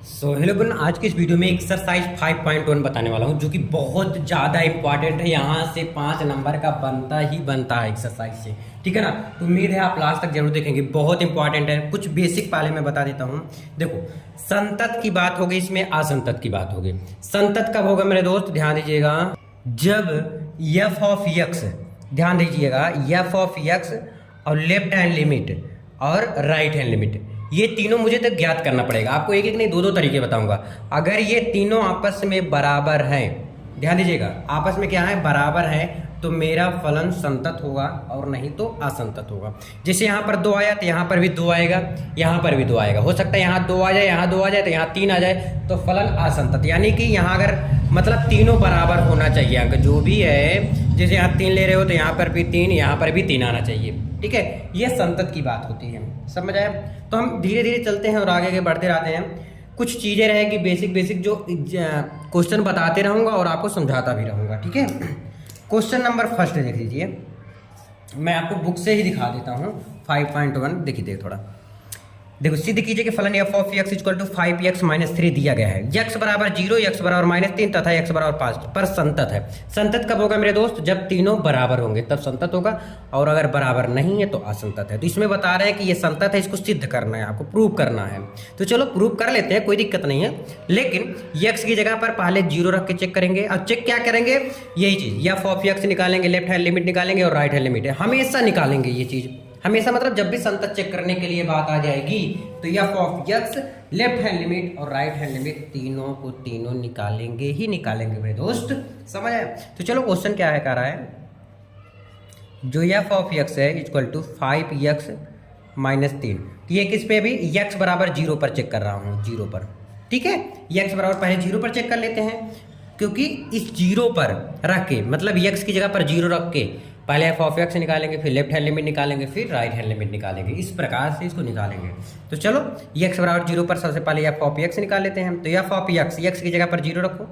Hello बन, आज की इस वीडियो में एक्सरसाइज 5.1 बताने वाला हूं जो कि बहुत ज़्यादा इंपॉर्टेंट है। यहाँ से 5 नंबर का बनता ही बनता है एक्सरसाइज से, ठीक है ना। तो उम्मीद है आप लास्ट तक जरूर देखेंगे, बहुत इंपॉर्टेंट है। कुछ बेसिक पहले मैं बता देता हूँ। देखो, संतत की बात होगी, इसमें असंतत की बात होगी। संतत कब होगा मेरे दोस्त, ध्यान दीजिएगा, जब एफ ऑफ एक्स, ध्यान दीजिएगा, एफ ऑफ एक्स और लेफ्ट हैंड लिमिट और राइट हैंड लिमिट, ये तीनों मुझे तक ज्ञात करना पड़ेगा। आपको एक एक नहीं दो दो तरीके बताऊंगा। अगर ये तीनों आपस में बराबर हैं, ध्यान दीजिएगा, आपस में क्या है, बराबर है, तो मेरा फलन संतत होगा और नहीं तो असंतत होगा। जैसे यहाँ पर 2 आया तो यहाँ पर भी 2 आएगा, यहाँ पर भी 2 आएगा। हो सकता है यहाँ 2 आ जाए, यहाँ 2 आ जाए, तो यहाँ 3 आ जाए, तो फलन असंतत। यानी कि यहाँ अगर मतलब तीनों बराबर होना चाहिए अंक जो भी है। जैसे यहाँ 3 ले रहे हो तो यहाँ पर भी 3, यहाँ पर भी 3 आना चाहिए, ठीक है। ये संतत की बात होती है, समझ आया। तो हम धीरे धीरे चलते हैं और आगे आगे बढ़ते रहते हैं। कुछ चीज़ें रहेंगी बेसिक बेसिक जो क्वेश्चन बताते रहूँगा और आपको समझाता भी रहूँगा, ठीक है। क्वेश्चन नंबर फर्स्ट देख लीजिए, मैं आपको बुक से ही दिखा देता हूँ। 5.1 देखिए थोड़ा, देखो सिद्ध कीजिए कि फलन f of x equal to 5x minus 3 दिया गया है। x बराबर 0, x बराबर -3 तथा x बराबर 5 पर संतत है। संतत कब होगा मेरे दोस्त, जब तीनों बराबर होंगे तब संतत होगा, और अगर बराबर नहीं है तो असंतत है। तो इसमें बता रहे हैं कि ये संतत है, इसको सिद्ध करना है, आपको प्रूव करना है। तो चलो प्रूव कर लेते हैं, कोई दिक्कत नहीं है। लेकिन x की जगह पर पहले 0 रख के चेक करेंगे। अब चेक क्या करेंगे, यही चीज f ऑफ x निकालेंगे, लेफ्ट हैंड लिमिट निकालेंगे और राइट हैंड लिमिट हमेशा निकालेंगे। ये चीज हमेशा मतलब जब भी संतत चेक करने के लिए बात आ जाएगी तो f of x, left hand limit और राइट हैंड लिमिट तीनों को तीनों निकालेंगे ही निकालेंगे मेरे दोस्त, समझ आया। तो चलो क्वेश्चन क्या है, कह रहा है जो एफ ऑफ एक्स है इक्वल टू 5x माइनस 3। ये किस पे, भी x बराबर 0 पर चेक कर रहा हूँ, 0 पर, ठीक है। x बराबर पहले 0 पर चेक कर लेते हैं, क्योंकि इस 0 पर रख के, मतलब x की जगह पर 0 रख के पहले एफ ऑफ एक्स निकालेंगे, फिर लेफ्ट हैंड लिमिट निकालेंगे, फिर राइट हैंड लिमिट निकालेंगे। इस प्रकार से इसको निकालेंगे। तो चलो एक्स बराबर 0 पर सबसे पहले एफ ऑफ एक्स निकाल लेते हैं। तो एफ ऑफ एक्स, एक्स की जगह पर 0 रखो,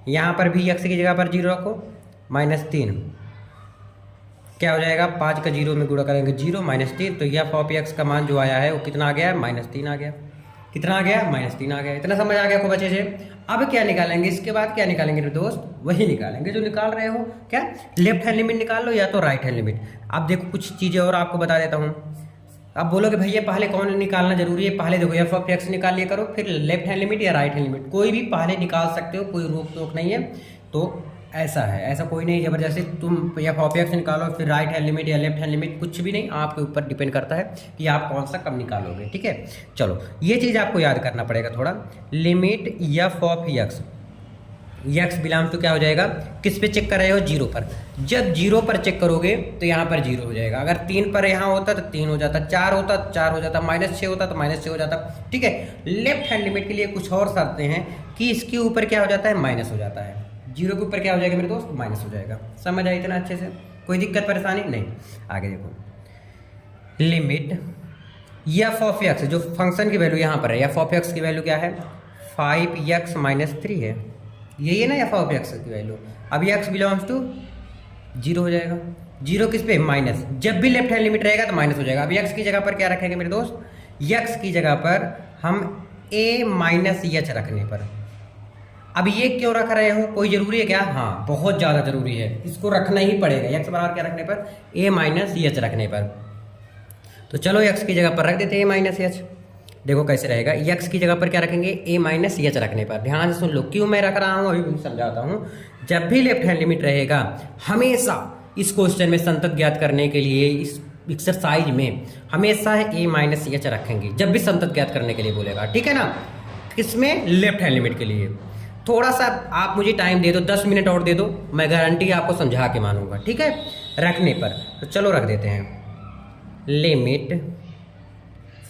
यहाँ पर भी एक्स की जगह पर 0 रखो, -3 क्या हो जाएगा, 5 का 0 में गुणा करेंगे 0 -3। तो एफ ऑफ एक्स का मान जो आया है वो कितना आ गया, -3 आ गया। कितना आ गया, -3 आ गया। इतना समझ आ गया खूब अच्छे से। अब क्या निकालेंगे, इसके बाद क्या निकालेंगे मेरे दोस्त, वही निकालेंगे जो निकाल रहे हो, क्या, लेफ्ट हैंड लिमिट निकाल लो या तो राइट हैंड लिमिट। अब देखो कुछ चीज़ें और आपको बता देता हूँ। अब बोलोगे भैया पहले कौन निकालना जरूरी है, पहले देखो एफ ऑफ एक्स निकाल लिया करो, फिर लेफ्ट हैंड लिमिट या राइट हैंड लिमिट, कोई भी पहले निकाल सकते हो, कोई रोक टोक नहीं है। तो ऐसा है, ऐसा कोई नहीं जबरदस्ती तुम एफ ऑफ एक्स निकालो फिर राइट हैंड लिमिट या लेफ्ट हैंड लिमिट, कुछ भी नहीं, आपके ऊपर डिपेंड करता है कि आप कौन सा कब निकालोगे, ठीक है। चलो ये चीज़ आपको याद करना पड़ेगा थोड़ा। Limit f of x, x belongs to क्या हो जाएगा, किस पे चेक कर रहे हो, 0 पर। जब 0 पर चेक करोगे तो यहाँ पर 0 हो जाएगा। अगर 3 पर यहाँ होता तो 3 हो जाता, 4 होता तो 4 हो जाता, -6 होता तो -6 हो जाता, ठीक है। लेफ्ट हैंड लिमिट के लिए कुछ और शर्तें हैं कि इसके ऊपर क्या हो जाता है, माइनस हो जाता है। 0 के ऊपर क्या हो जाएगा मेरे दोस्त, माइनस हो जाएगा। समझ आया इतना अच्छे से, कोई दिक्कत परेशानी नहीं। आगे देखो, लिमिट एफ ऑफ एक्स, जो फंक्शन की वैल्यू यहाँ पर है, एफ ऑफ एक्स की वैल्यू क्या है, 5x माइनस 3 है, यही है ना एफ ऑफ एक्स की वैल्यू। अब एक्स बिलोंग्स टू 0 हो जाएगा। 0 किस पे, माइनस, जब भी लेफ्ट हैंड लिमिट रहेगा तो माइनस हो जाएगा। अब एक्स की जगह पर क्या रखेंगे मेरे दोस्त, एक्स की जगह पर हम a माइनस एच रखने पर। अब ये क्यों रख रहे हो, कोई जरूरी है क्या, हाँ बहुत ज़्यादा जरूरी है, इसको रखना ही पड़ेगा। एक्स बराबर क्या रखने पर, a माइनस एच रखने पर। तो चलो एक्स की जगह पर रख देते हैं a माइनस एच। देखो कैसे रहेगा, एक्स की जगह पर क्या रखेंगे, a माइनस एच रखने पर। ध्यान से सुन लो क्यों मैं रख रहा हूँ, अभी भी समझाता हूँ। जब भी लेफ्ट हैंड लिमिट रहेगा, हमेशा इस क्वेश्चन में संतत ज्ञात करने के लिए, इस एक्सरसाइज में हमेशा a माइनस एच रखेंगे जब भी संतत ज्ञात करने के लिए बोलेगा, ठीक है ना। किसमें, लेफ्ट हैंड लिमिट के लिए। थोड़ा सा आप मुझे टाइम दे दो, 10 मिनट और दे दो, मैं गारंटी आपको समझा के मानूंगा, ठीक है, रखने पर। तो चलो रख देते हैं, लिमिट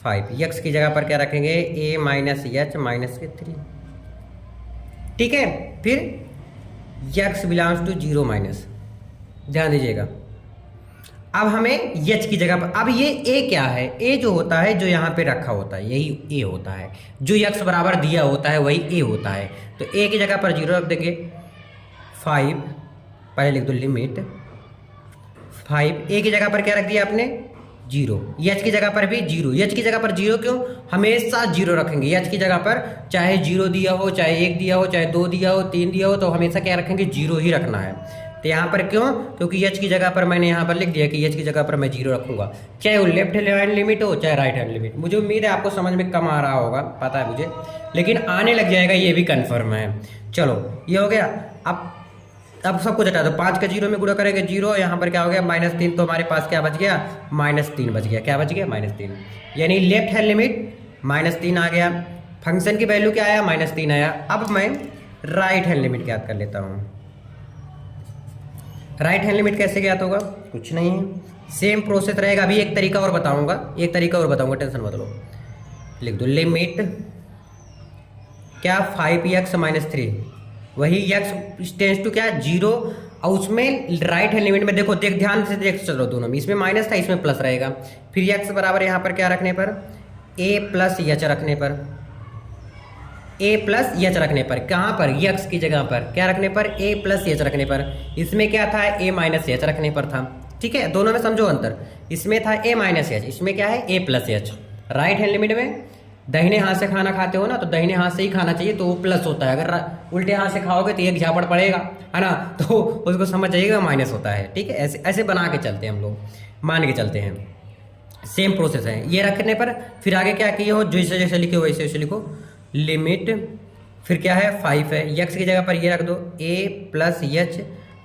5, एक्स की जगह पर क्या रखेंगे, a माइनस एच माइनस के 3, ठीक है। फिर x बिलोंग्स टू 0 माइनस, ध्यान दीजिएगा। अब हमें h की जगह पर, अब ये a क्या है, a जो होता है जो यहाँ पे रखा होता है यही a होता है, जो x बराबर दिया होता है वही a होता है। तो a की जगह पर 0 रख देंगे, 5 पहले लिख दो, लिमिट 5, a की जगह पर क्या रख दिया आपने, जीरो, एच की जगह पर भी जीरो, एच की जगह पर जीरो क्यों, हमेशा जीरो रखेंगे एच की जगह पर, चाहे जीरो दिया हो, चाहे एक दिया हो, चाहे दो दिया हो, तीन दिया हो, तो हमेशा क्या रखेंगे, जीरो ही रखना है। तो यहाँ पर क्यों, क्योंकि एच की जगह पर मैंने यहाँ पर लिख दिया कि एच की जगह पर मैं जीरो रखूंगा, चाहे वो लेफ्ट हैंड लिमिट हो चाहे राइट हैंड लिमिट। मुझे उम्मीद है आपको समझ में कम आ रहा होगा, पता है मुझे, लेकिन आने लग जाएगा ये भी कन्फर्म है। चलो ये हो गया। अब सब कुछ हटा दो, 5 का जीरो में गुणा करेंगे जीरो, यहाँ पर क्या हो गया -3, तो हमारे पास क्या बच गया, -3 बच गया, क्या बच गया, -3, यानी लेफ्ट हैंड लिमिट -3 आ गया, फंक्शन की वैल्यू क्या आया, -3 आया। अब मैं राइट हैंड लिमिट ज्ञात कर लेता हूँ। राइट हैंड लिमिट कैसे ज्ञात होगा, कुछ नहीं है, सेम प्रोसेस रहेगा। अभी एक तरीका और बताऊंगा, टेंशन मत लो, लिख दो लिमिट क्या 5x-3, वही x टेंस टू क्या, जीरो, और उसमें राइट हैंड लिमिट में देखो, ध्यान से देख चलो, दोनों में, इसमें माइनस था, इसमें प्लस रहेगा। फिर x बराबर यहाँ पर क्या रखने पर, a प्लस एच रखने पर, a प्लस एच रखने पर, कहाँ पर, x की जगह पर क्या रखने पर, a प्लस एच रखने पर। इसमें क्या था, a माइनस एच रखने पर था, ठीक है, दोनों में समझो अंतर, इसमें था a माइनस एच, इसमें क्या है, a plus H. Right hand limit में दाहिने हाथ से खाना खाते हो ना, तो दाहिने हाथ से ही खाना चाहिए, तो वो प्लस होता है। अगर उल्टे हाथ से खाओगे तो एक झापड़ पड़ेगा, है ना, तो उसको समझ जाइएगा माइनस होता है, ठीक है। ऐसे ऐसे बना के चलते हैं हम लोग, मान के चलते हैं, सेम प्रोसेस है। ये रखने पर फिर आगे क्या किए हो, जैसे जैसे लिखे हो वैसे वैसे लिखो, लिमिट फिर क्या है 5 है, यक्स की जगह पर ये रख दो, a प्लस एच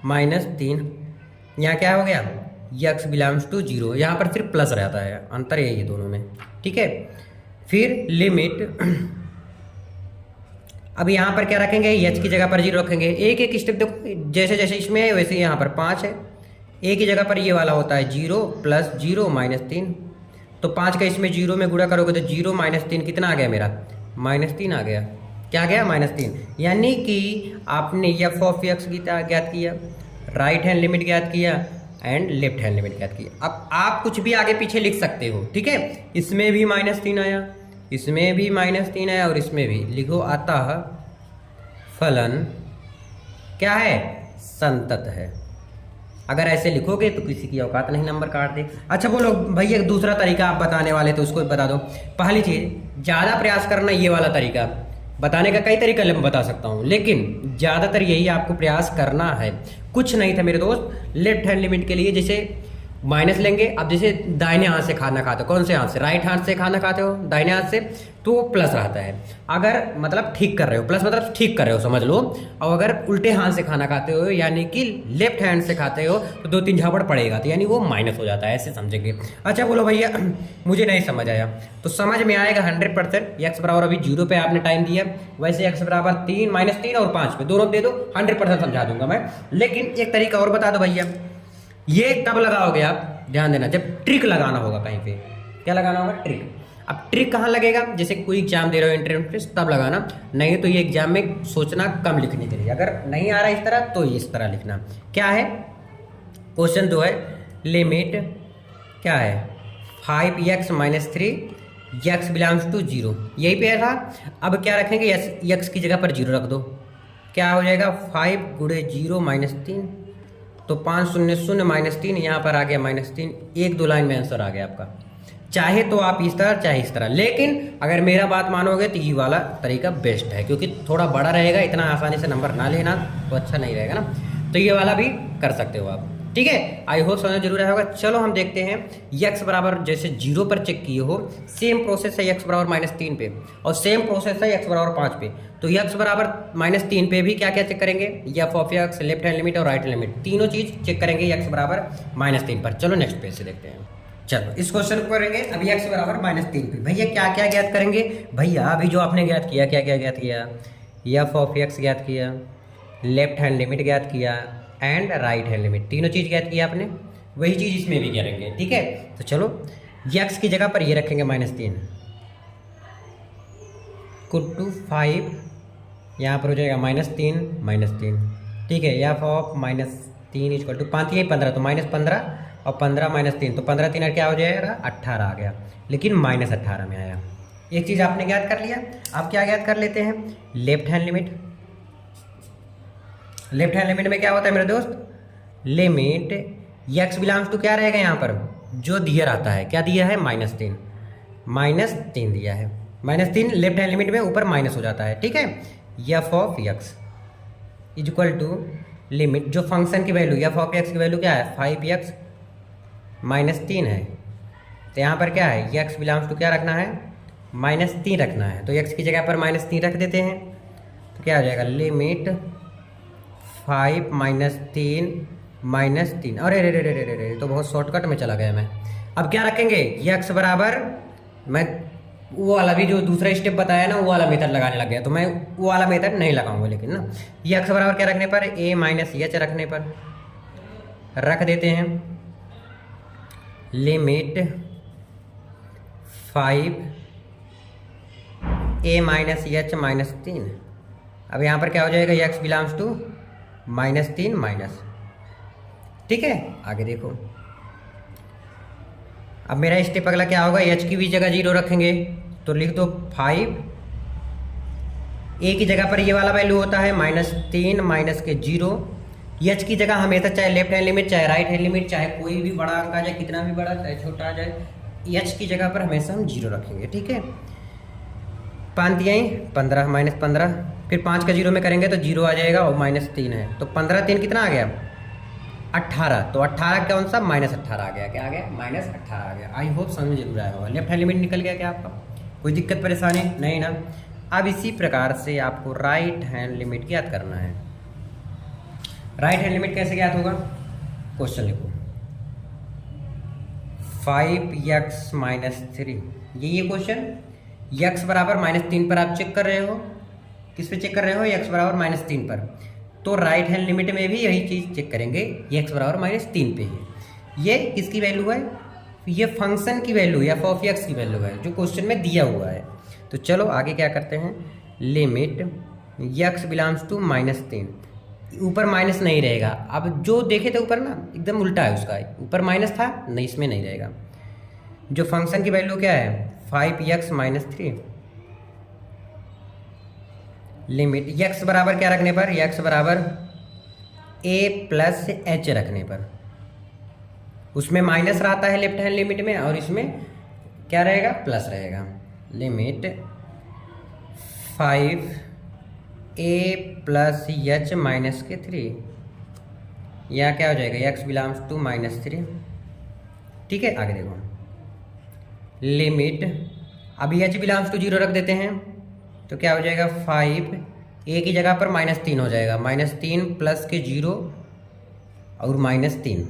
-3, यहाँ क्या हो गया, यक्स बिलोंग्स टू 0, यहाँ पर सिर्फ प्लस रहता है, अंतर यही है दोनों में, ठीक है। फिर लिमिट, अब यहाँ पर क्या रखेंगे, एच की जगह पर 0 रखेंगे, एक एक स्टेप देखो, जैसे जैसे इसमें है वैसे यहाँ पर 5 है, ए की जगह पर ये वाला होता है 0 प्लस 0 -3, तो 5 का इसमें 0 में गुणा करोगे तो 0 -3 कितना आ गया मेरा, -3 आ गया, क्या गया, -3। यानी कि आपने एफ ऑफ एक्स की ज्ञात किया, राइट हैंड लिमिट ज्ञात किया एंड लेफ्ट हैंड लिमिट ज्ञात किया। अब आप कुछ भी आगे पीछे लिख सकते हो, ठीक है, इसमें भी -3 आया, इसमें भी -3 आया, और इसमें भी लिखो, अतः फलन क्या है, संतत है। अगर ऐसे लिखोगे तो किसी की औकात नहीं नंबर काट दे। अच्छा बोलो भाई, एक दूसरा तरीका आप बताने वाले तो उसको बता दो। पहली चीज़, ज़्यादा प्रयास करना, ये वाला तरीका बताने का कई तरीका मैं बता सकता हूँ, लेकिन ज़्यादातर यही आपको प्रयास करना है। कुछ नहीं था मेरे दोस्त, लेफ्ट हैंड लिमिट के लिए जैसे माइनस लेंगे, अब जैसे दाहिने हाथ से खाना खाते हो, कौन से हाथ से, राइट हाथ से खाना खाते हो, दाहिने हाथ से, तो वो प्लस रहता है। अगर मतलब ठीक कर रहे हो, प्लस मतलब ठीक कर रहे हो समझ लो, और अगर उल्टे हाथ से खाना खाते हो यानी कि लेफ्ट हैंड से खाते हो तो 2-3 झापड़ पड़ेगा, तो यानी वो माइनस हो जाता है, ऐसे समझेंगे। अच्छा बोलो भैया मुझे नहीं समझ आया, तो समझ में आएगा 100%। एक्स बराबर अभी 0 पे आपने टाइम दिया, वैसे एक्स बराबर 3 -3 और 5 पे दोनों दे दो, 100% समझा दूंगा मैं। लेकिन एक तरीका और बता दो भैया, ये कब लगाओगे आप, ध्यान देना, जब ट्रिक लगाना होगा कहीं पे, क्या लगाना होगा, ट्रिक। अब ट्रिक कहाँ लगेगा, जैसे कोई एग्जाम दे रहे हो एंट्रेंस, तब लगाना, नहीं तो ये एग्जाम में सोचना कम लिखने के लिए, अगर नहीं आ रहा इस तरह तो इस तरह लिखना। क्या है क्वेश्चन, जो है लिमिट क्या है 5x -3 x बिलोंग्स टू 0, यही पे था। अब क्या रखेंगे, x की जगह पर 0 रख दो, क्या हो जाएगा 5 × 0 -3, तो 5 0 0 -3, यहाँ पर आ गया -3, 1-2 लाइन में आंसर आ गया आपका। चाहे तो आप इस तरह चाहे इस तरह, लेकिन अगर मेरा बात मानोगे तो ये वाला तरीका बेस्ट है, क्योंकि थोड़ा बड़ा रहेगा, इतना आसानी से नंबर ना लेना तो अच्छा नहीं रहेगा ना, तो ये वाला भी कर सकते हो आप, ठीक है। आई होप समझ जरूर आया होगा। चलो हम देखते हैं, x बराबर जैसे 0 पर चेक किए हो, सेम प्रोसेस है x बराबर -3 पे, और सेम प्रोसेस है x बराबर 5 पे, तो x बराबर -3 पे भी क्या क्या चेक करेंगे, F of x, left hand limit और राइट हैंड लिमिट, तीनों चीज चेक करेंगे x बराबर -3 पर। चलो नेक्स्ट पेज से देखते हैं। चलो इस क्वेश्चन को करेंगे अभी x बराबर -3 पे। भैया क्या क्या ज्ञात करेंगे, भैया अभी जो आपने ज्ञात किया, क्या क्या ज्ञात किया, एफ ऑफ एक्स ज्ञात किया, लेफ्ट हैंड लिमिट ज्ञात किया एंड राइट हैंड लिमिट, तीनों चीज़ ज्ञात किया आपने, वही चीज़ इसमें भी करेंगे, ठीक है। तो चलो x की जगह पर ये रखेंगे -3 × 5, यहाँ पर हो जाएगा -3 -3, ठीक है। एफ ऑफ -3 = 5 ये 15, तो -15 और 15 -3, तो 15 3 क्या हो जाएगा, 18 आ गया, लेकिन -18 में आया। एक चीज़ आपने ज्ञात कर लिया, आप क्या ज्ञात कर लेते हैं, left hand limit. Left hand limit में क्या होता है मेरे दोस्त, लिमिट x बिलोंग्स टू क्या रहेगा यहाँ पर, जो दिया रहता है, क्या दिया है, -3 दिया है। -3 लेफ्ट हैंड लिमिट में ऊपर माइनस हो जाता है, ठीक है। F of x is equal to limit, जो फंक्शन की वैल्यू एफ ऑफ एक्स की वैल्यू क्या है, 5x -3 है। तो यहाँ पर क्या है, x बिलोंग्स टू क्या रखना है, -3 रखना है। तो x की जगह पर -3 रख देते हैं। तो क्या हो जाएगा, लिमिट 5 -3 अरे रे रे रे रे रे, तो बहुत शॉर्टकट में चला गया मैं। अब क्या रखेंगे, x बराबर, मैं वो वाला भी जो दूसरा स्टेप बताया ना, वो वाला मेथड लगाने लग गया, तो मैं वो वाला मेथड नहीं लगाऊंगा। लेकिन ना ये x बराबर क्या रखने पर, a - h रखने पर रख देते हैं। Limit 5 a - h -3। अब यहाँ पर क्या हो जाएगा, x बिलोंग्स टू -3 माइनस, ठीक है। आगे देखो, अब मेरा स्टेप अगला क्या होगा, h की भी जगह 0 रखेंगे। तो लिख दो 5, a की जगह पर ये वाला वैल्यू होता है -3 माइनस के 0। h की जगह हमेशा चाहे लेफ्ट हैंड लिमिट चाहे राइट हैंड लिमिट चाहे कोई भी बड़ा अंक आ जाए, कितना भी बड़ा चाहे छोटा आ जाए, h की जगह पर हमेशा हम 0 रखेंगे, ठीक है। 5 15 -15, फिर 5 का 0 में करेंगे तो 0 आ जाएगा और -3 है, तो 15 3 कितना आ गया, 18। तो 18 कौन सा, -18 आ गया, क्या आ गया, -18 आ गया। आई होप समझ जरूर आया होगा। लेफ्ट हैंड लिमिट निकल गया क्या आपका, कोई दिक्कत परेशानी नहीं ना। अब इसी प्रकार से आपको राइट हैंड लिमिट ज्ञात करना है। राइट हैंड लिमिट कैसे ज्ञात होगा, क्वेश्चन लिखो, 5x -3, ये क्वेश्चन। x बराबर -3 पर आप चेक कर रहे हो, किस पे चेक कर रहे हो, x बराबर -3 पर। तो राइट हैंड लिमिट में भी यही चीज़ चेक करेंगे, x बराबर -3 पे है। ये किसकी वैल्यू है, ये फंक्शन की वैल्यू एफ ऑफ एक्स की वैल्यू है, जो क्वेश्चन में दिया हुआ है। तो चलो आगे क्या करते हैं, लिमिट x बिलोंग्स टू -3, ऊपर माइनस नहीं रहेगा। अब जो देखे थे ऊपर ना, एकदम उल्टा है उसका, ऊपर माइनस था नहीं, इसमें नहीं रहेगा। जो फंक्शन की वैल्यू क्या है, 5x -3, लिमिट x बराबर क्या रखने पर, x बराबर a + h रखने पर। उसमें माइनस रहता है लेफ्ट हैंड लिमिट में, और इसमें क्या रहेगा, प्लस रहेगा। लिमिट 5a + h -3, यह क्या हो जाएगा, x बिलोंग्स टू -3, ठीक है। आगे देखो, लिमिट, अभी h बिलोंग्स टू 0 रख देते हैं, तो क्या हो जाएगा, 5 a की जगह पर -3 हो जाएगा, -3 प्लस के 0 और -3,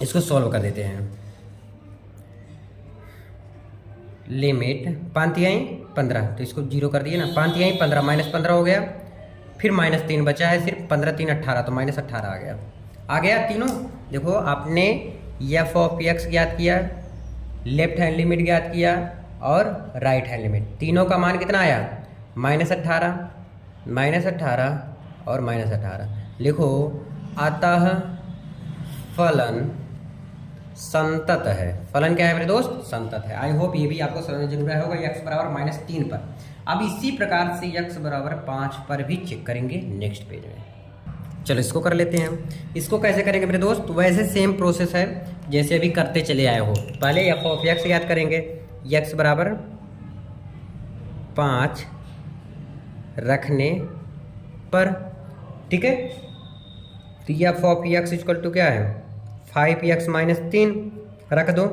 इसको सॉल्व कर देते हैं। लिमिट 5 15, तो इसको 0 कर दिए ना, 5 15 -15 हो गया, फिर -3 बचा है सिर्फ, 15 3 18, तो -18 आ गया तीनों। देखो आपने एफ ऑफ एक्स ज्ञात किया, लेफ्ट हैंड लिमिट ज्ञात किया और राइट हैंड लिमिट, तीनों का मान कितना आया, -18 और -18। लिखो, अतः फलन संतत है। फलन क्या है मेरे दोस्त, संतत है। आई होप ये भी आपको समझ जरूर आया होगा। x बराबर -3 पर, अब इसी प्रकार से x बराबर 5 पर भी चेक करेंगे नेक्स्ट पेज में। चलो इसको कर लेते हैं। इसको कैसे करेंगे मेरे दोस्त, वैसे सेम प्रोसेस है जैसे अभी करते चले आए हो। पहले एफ ऑफ एक्स याद करेंगे, x बराबर 5 रखने पर, ठीक है। तो f of x equal to क्या है, 5x -3 रख दो,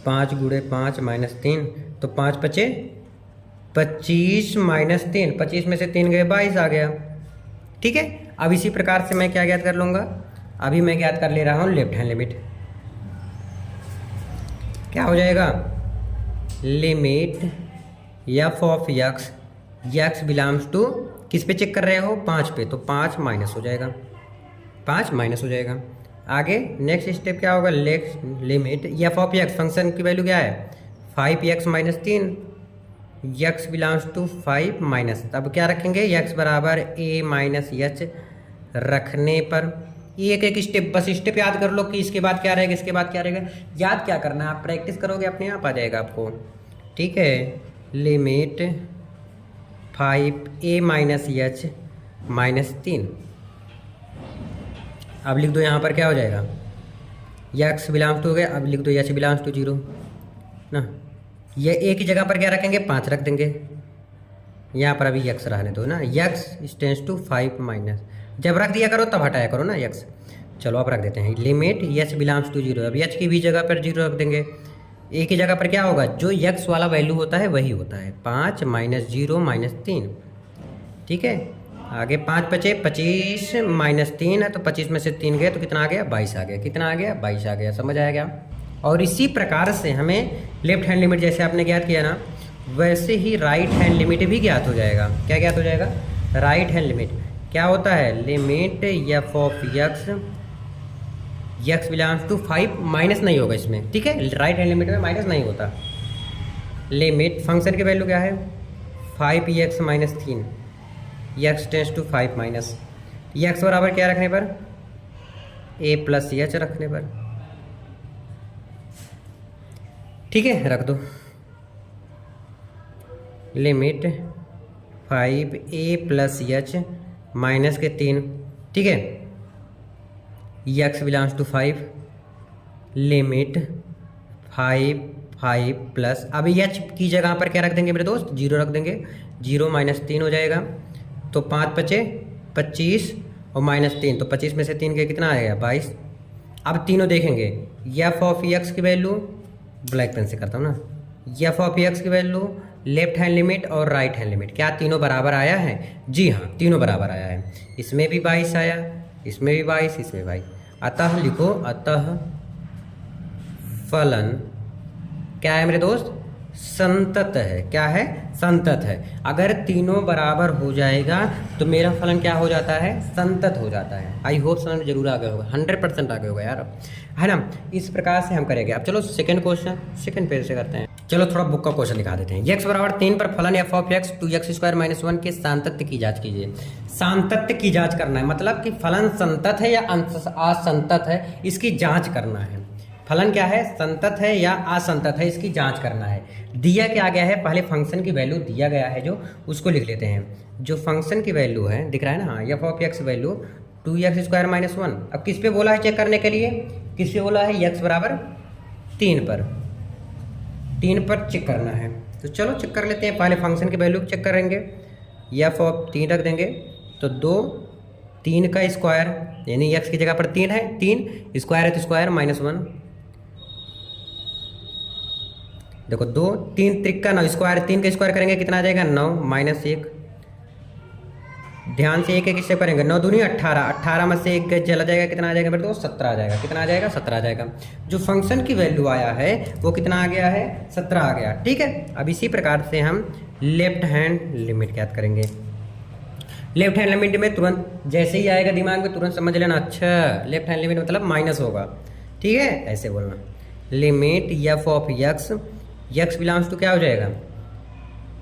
5 × 5 -3, तो 5 × 5 = 25 -3, 25 में से 3 गए 22 आ गया, ठीक है। अब इसी प्रकार से मैं क्या ज्ञात कर लूँगा, अभी मैं ज्ञात कर ले रहा हूँ लेफ्ट हैंड लिमिट। क्या हो जाएगा, limit f of x, x belongs to किस पे चेक कर रहे हो, 5 पे, तो 5 माइनस हो जाएगा, 5 माइनस हो जाएगा। आगे नेक्स्ट स्टेप क्या होगा, limit f of x, function की वैल्यू क्या है, 5x -3, x belongs to 5 minus, तब क्या रखेंगे, x बराबर a - h रखने पर। एक एक स्टेप, बस स्टेप याद कर लो कि इसके बाद क्या रहेगा, इसके बाद क्या रहेगा, याद क्या करना है, आप प्रैक्टिस करोगे अपने आप आ जाएगा आपको, ठीक है। लिमिट 5a - h -3, अब लिख दो यहाँ पर क्या हो जाएगा, यक्स बिलोंग्स टू हो गया। अब लिख दो एच बिलोंग्स टू 0 ना। ये एक ही जगह पर क्या रखेंगे, 5 रख देंगे। यहाँ पर अभी यक्स रहने दो ना, यक्स टेंड्स टू 5 माइनस, जब रख दिया करो तब हटाया करो ना यक्स। चलो अब रख देते हैं लिमिट एच बिलोंग्स टू 0। अब एच की भी जगह पर 0 रख देंगे। एक ही जगह पर क्या होगा, जो यक्स वाला वैल्यू होता है वही होता है, 5 माइनस 0 माइनस 3। ठीक है, आगे 5 बचे, 25 माइनस 3 है तो 25 में से 3 गए तो कितना आ गया, 22 आ गया। कितना आ गया, 22 आ गया। समझ आया क्या। और इसी प्रकार से हमें लेफ्ट हैंड लिमिट जैसे आपने ज्ञात किया ना, वैसे ही राइट हैंड लिमिट भी ज्ञात हो जाएगा। क्या ज्ञात हो जाएगा, राइट हैंड लिमिट क्या होता है, limit f of x, x belongs to 5 minus नहीं होगा इसमें। ठीक है, राइट हैंड लिमिट में माइनस नहीं होता। लिमिट फंक्शन की वैल्यू क्या है, 5x minus 3, x tends to 5 minus, x बराबर क्या रखने पर, a प्लस एच रखने पर। ठीक है, रख दो limit 5a plus H minus के 3। ठीक है, x belongs to 5, limit 5 plus, अब एच की जगह पर क्या रख देंगे मेरे दोस्त, 0 रख देंगे। 0 माइनस 3 हो जाएगा तो 5 बचे 25 और माइनस 3 तो 25 में से 3 के कितना आएगा, 22। अब तीनों देखेंगे, एफ ऑफ एक्स की वैल्यू, ब्लैक पेन से करता हूँ ना, एफ ऑफ एक्स की वैल्यू, लेफ्ट हैंड लिमिट और राइट हैंड लिमिट, क्या तीनों बराबर आया है, जी हाँ तीनों बराबर आया है। इसमें भी 22 आया, इसमें भी 22, इसमें 22। अतः लिखो, अतः फलन क्या है मेरे दोस्त, संतत है। क्या है, संतत है। अगर तीनों बराबर हो जाएगा तो मेरा फलन क्या हो जाता है, संतत हो जाता है। आई होप समझ में जरूर आ गया होगा, 100% आ गया होगा यार, है ना। इस प्रकार से हम करेंगे। अब चलो सेकंड क्वेश्चन, सेकंड पेज से करते हैं। चलो थोड़ा बुक का क्वेश्चन दिखा देते हैं। x बराबर 3 पर फलन F of x 2x square minus 1 के सांतत्य की जांच कीजिए। सांतत्य की जांच करना है, मतलब कि फलन संतत है या असंतत है, इसकी जांच करना है। फलन क्या है, संतत है या असंतत है, इसकी जांच करना है। दिया क्या गया है, पहले फंक्शन की वैल्यू दिया गया है जो, उसको लिख लेते हैं। जो फंक्शन की वैल्यू है, दिख रहा है ना, हाँ, F of x value 2x square minus 1। अब किस पे बोला है चेक करने के लिए, किस पे बोला है, x बराबर 3 पर, 3 पर चेक करना है। तो चलो चेक कर लेते हैं। पहले फंक्शन की वैल्यू चेक करेंगे, एफ ऑफ 3 रख देंगे तो 2, 3 का स्क्वायर यानी x की जगह पर 3 है, 3 स्क्वायर है तो स्क्वायर माइनस 1। देखो 2, 3 त्रिक का 9 स्क्वायर, 3 का स्क्वायर करेंगे कितना आ जाएगा, 9 माइनस 1। ध्यान से एक एक स्टेप करेंगे, 9 दूनी 18, 18 में से 1 चला जाएगा, कितना आ जाएगा मेरे दोस्त, 17 आ जाएगा। कितना आ जाएगा, 17 आ जाएगा। जो फंक्शन की वैल्यू आया है वो कितना आ गया है, 17 आ गया। ठीक है, अब इसी प्रकार से हम लेफ्ट हैंड लिमिट ज्ञात करेंगे। लेफ्ट हैंड लिमिट में तुरंत जैसे ही आएगा दिमाग में तुरंत समझ लेना, अच्छा लेफ्ट हैंड लिमिट मतलब माइनस होगा। ठीक है, ऐसे बोलना, limit f of x, x belongs to क्या हो जाएगा,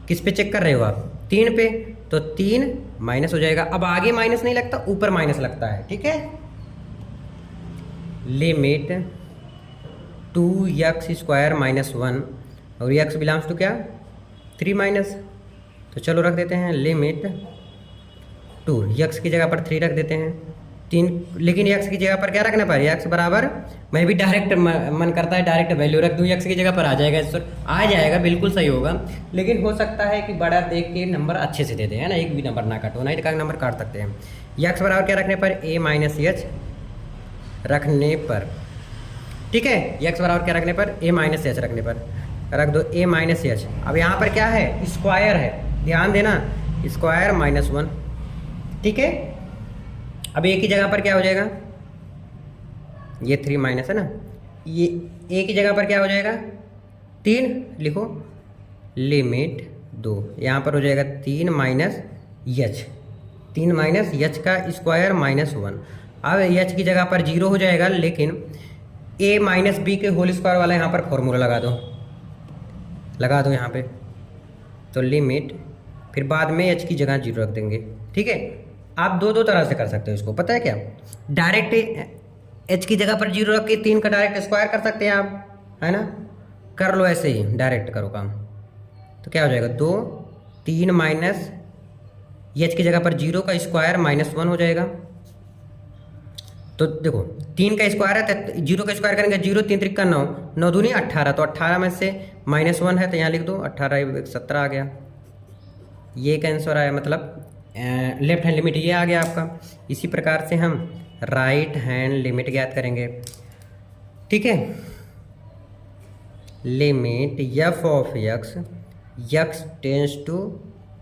किस पे चेक कर रहे हो आप, 3 पे, तो 3 माइनस हो जाएगा। अब आगे माइनस नहीं लगता, ऊपर माइनस लगता है। ठीक है, लिमिट 2x स्क्वायर माइनस 1 और x बिलोंग्स टू क्या, 3 माइनस, तो चलो रख देते हैं लिमिट 2, x की जगह पर 3 रख देते हैं, 3, लेकिन x की जगह पर क्या रखना पर, x बराबर, मैं भी डायरेक्ट मन करता है डायरेक्ट वैल्यू रख दूँ, x की जगह पर आ जाएगा, आ जाएगा, बिल्कुल सही होगा। लेकिन हो सकता है कि बड़ा देख के नंबर अच्छे से दे दें, है ना, एक भी नंबर ना काटो, नहीं तो का नंबर काट सकते हैं। x बराबर क्या रखने पर, a माइनस एच रखने पर। ठीक है, x बराबर क्या रखने पर, a माइनस एच रखने पर रख दो, a माइनस एच। अब यहाँ पर क्या है, स्क्वायर है, ध्यान देना, स्क्वायर माइनस 1। ठीक है, अब एक ही जगह पर क्या हो जाएगा, ये 3 माइनस है ना, ये एक ही जगह पर क्या हो जाएगा, 3 लिखो, लिमिट 2, यहाँ पर हो जाएगा 3 माइनस एच, 3 माइनस एच का स्क्वायर माइनस 1। अब एच की जगह पर 0 हो जाएगा, लेकिन a माइनस बी के होल स्क्वायर वाला यहाँ पर फॉर्मूला लगा दो यहाँ पे, तो लिमिट, फिर बाद में h की जगह 0 रख देंगे। ठीक है, आप दो तरह से कर सकते हो इसको, पता है क्या, डायरेक्ट h की जगह पर 0 रख के 3 का डायरेक्ट स्क्वायर कर सकते हैं आप, है ना, कर लो ऐसे ही, डायरेक्ट करो काम। तो क्या हो जाएगा, 2, 3 माइनस h की जगह पर 0 का स्क्वायर माइनस 1 हो जाएगा। तो देखो 3 का स्क्वायर है तो 0 का स्क्वायर करेंगे 0, 3 त्रिक का 9, 9 दूनी 18, तो 18 में से -1 है तो यहाँ लिख दो, 18 17 आ गया। ये एक आंसर आया, मतलब लेफ्ट हैंड लिमिट ये आ गया आपका। इसी प्रकार से हम राइट हैंड लिमिट ज्ञात करेंगे। ठीक है, limit f of x, x tends to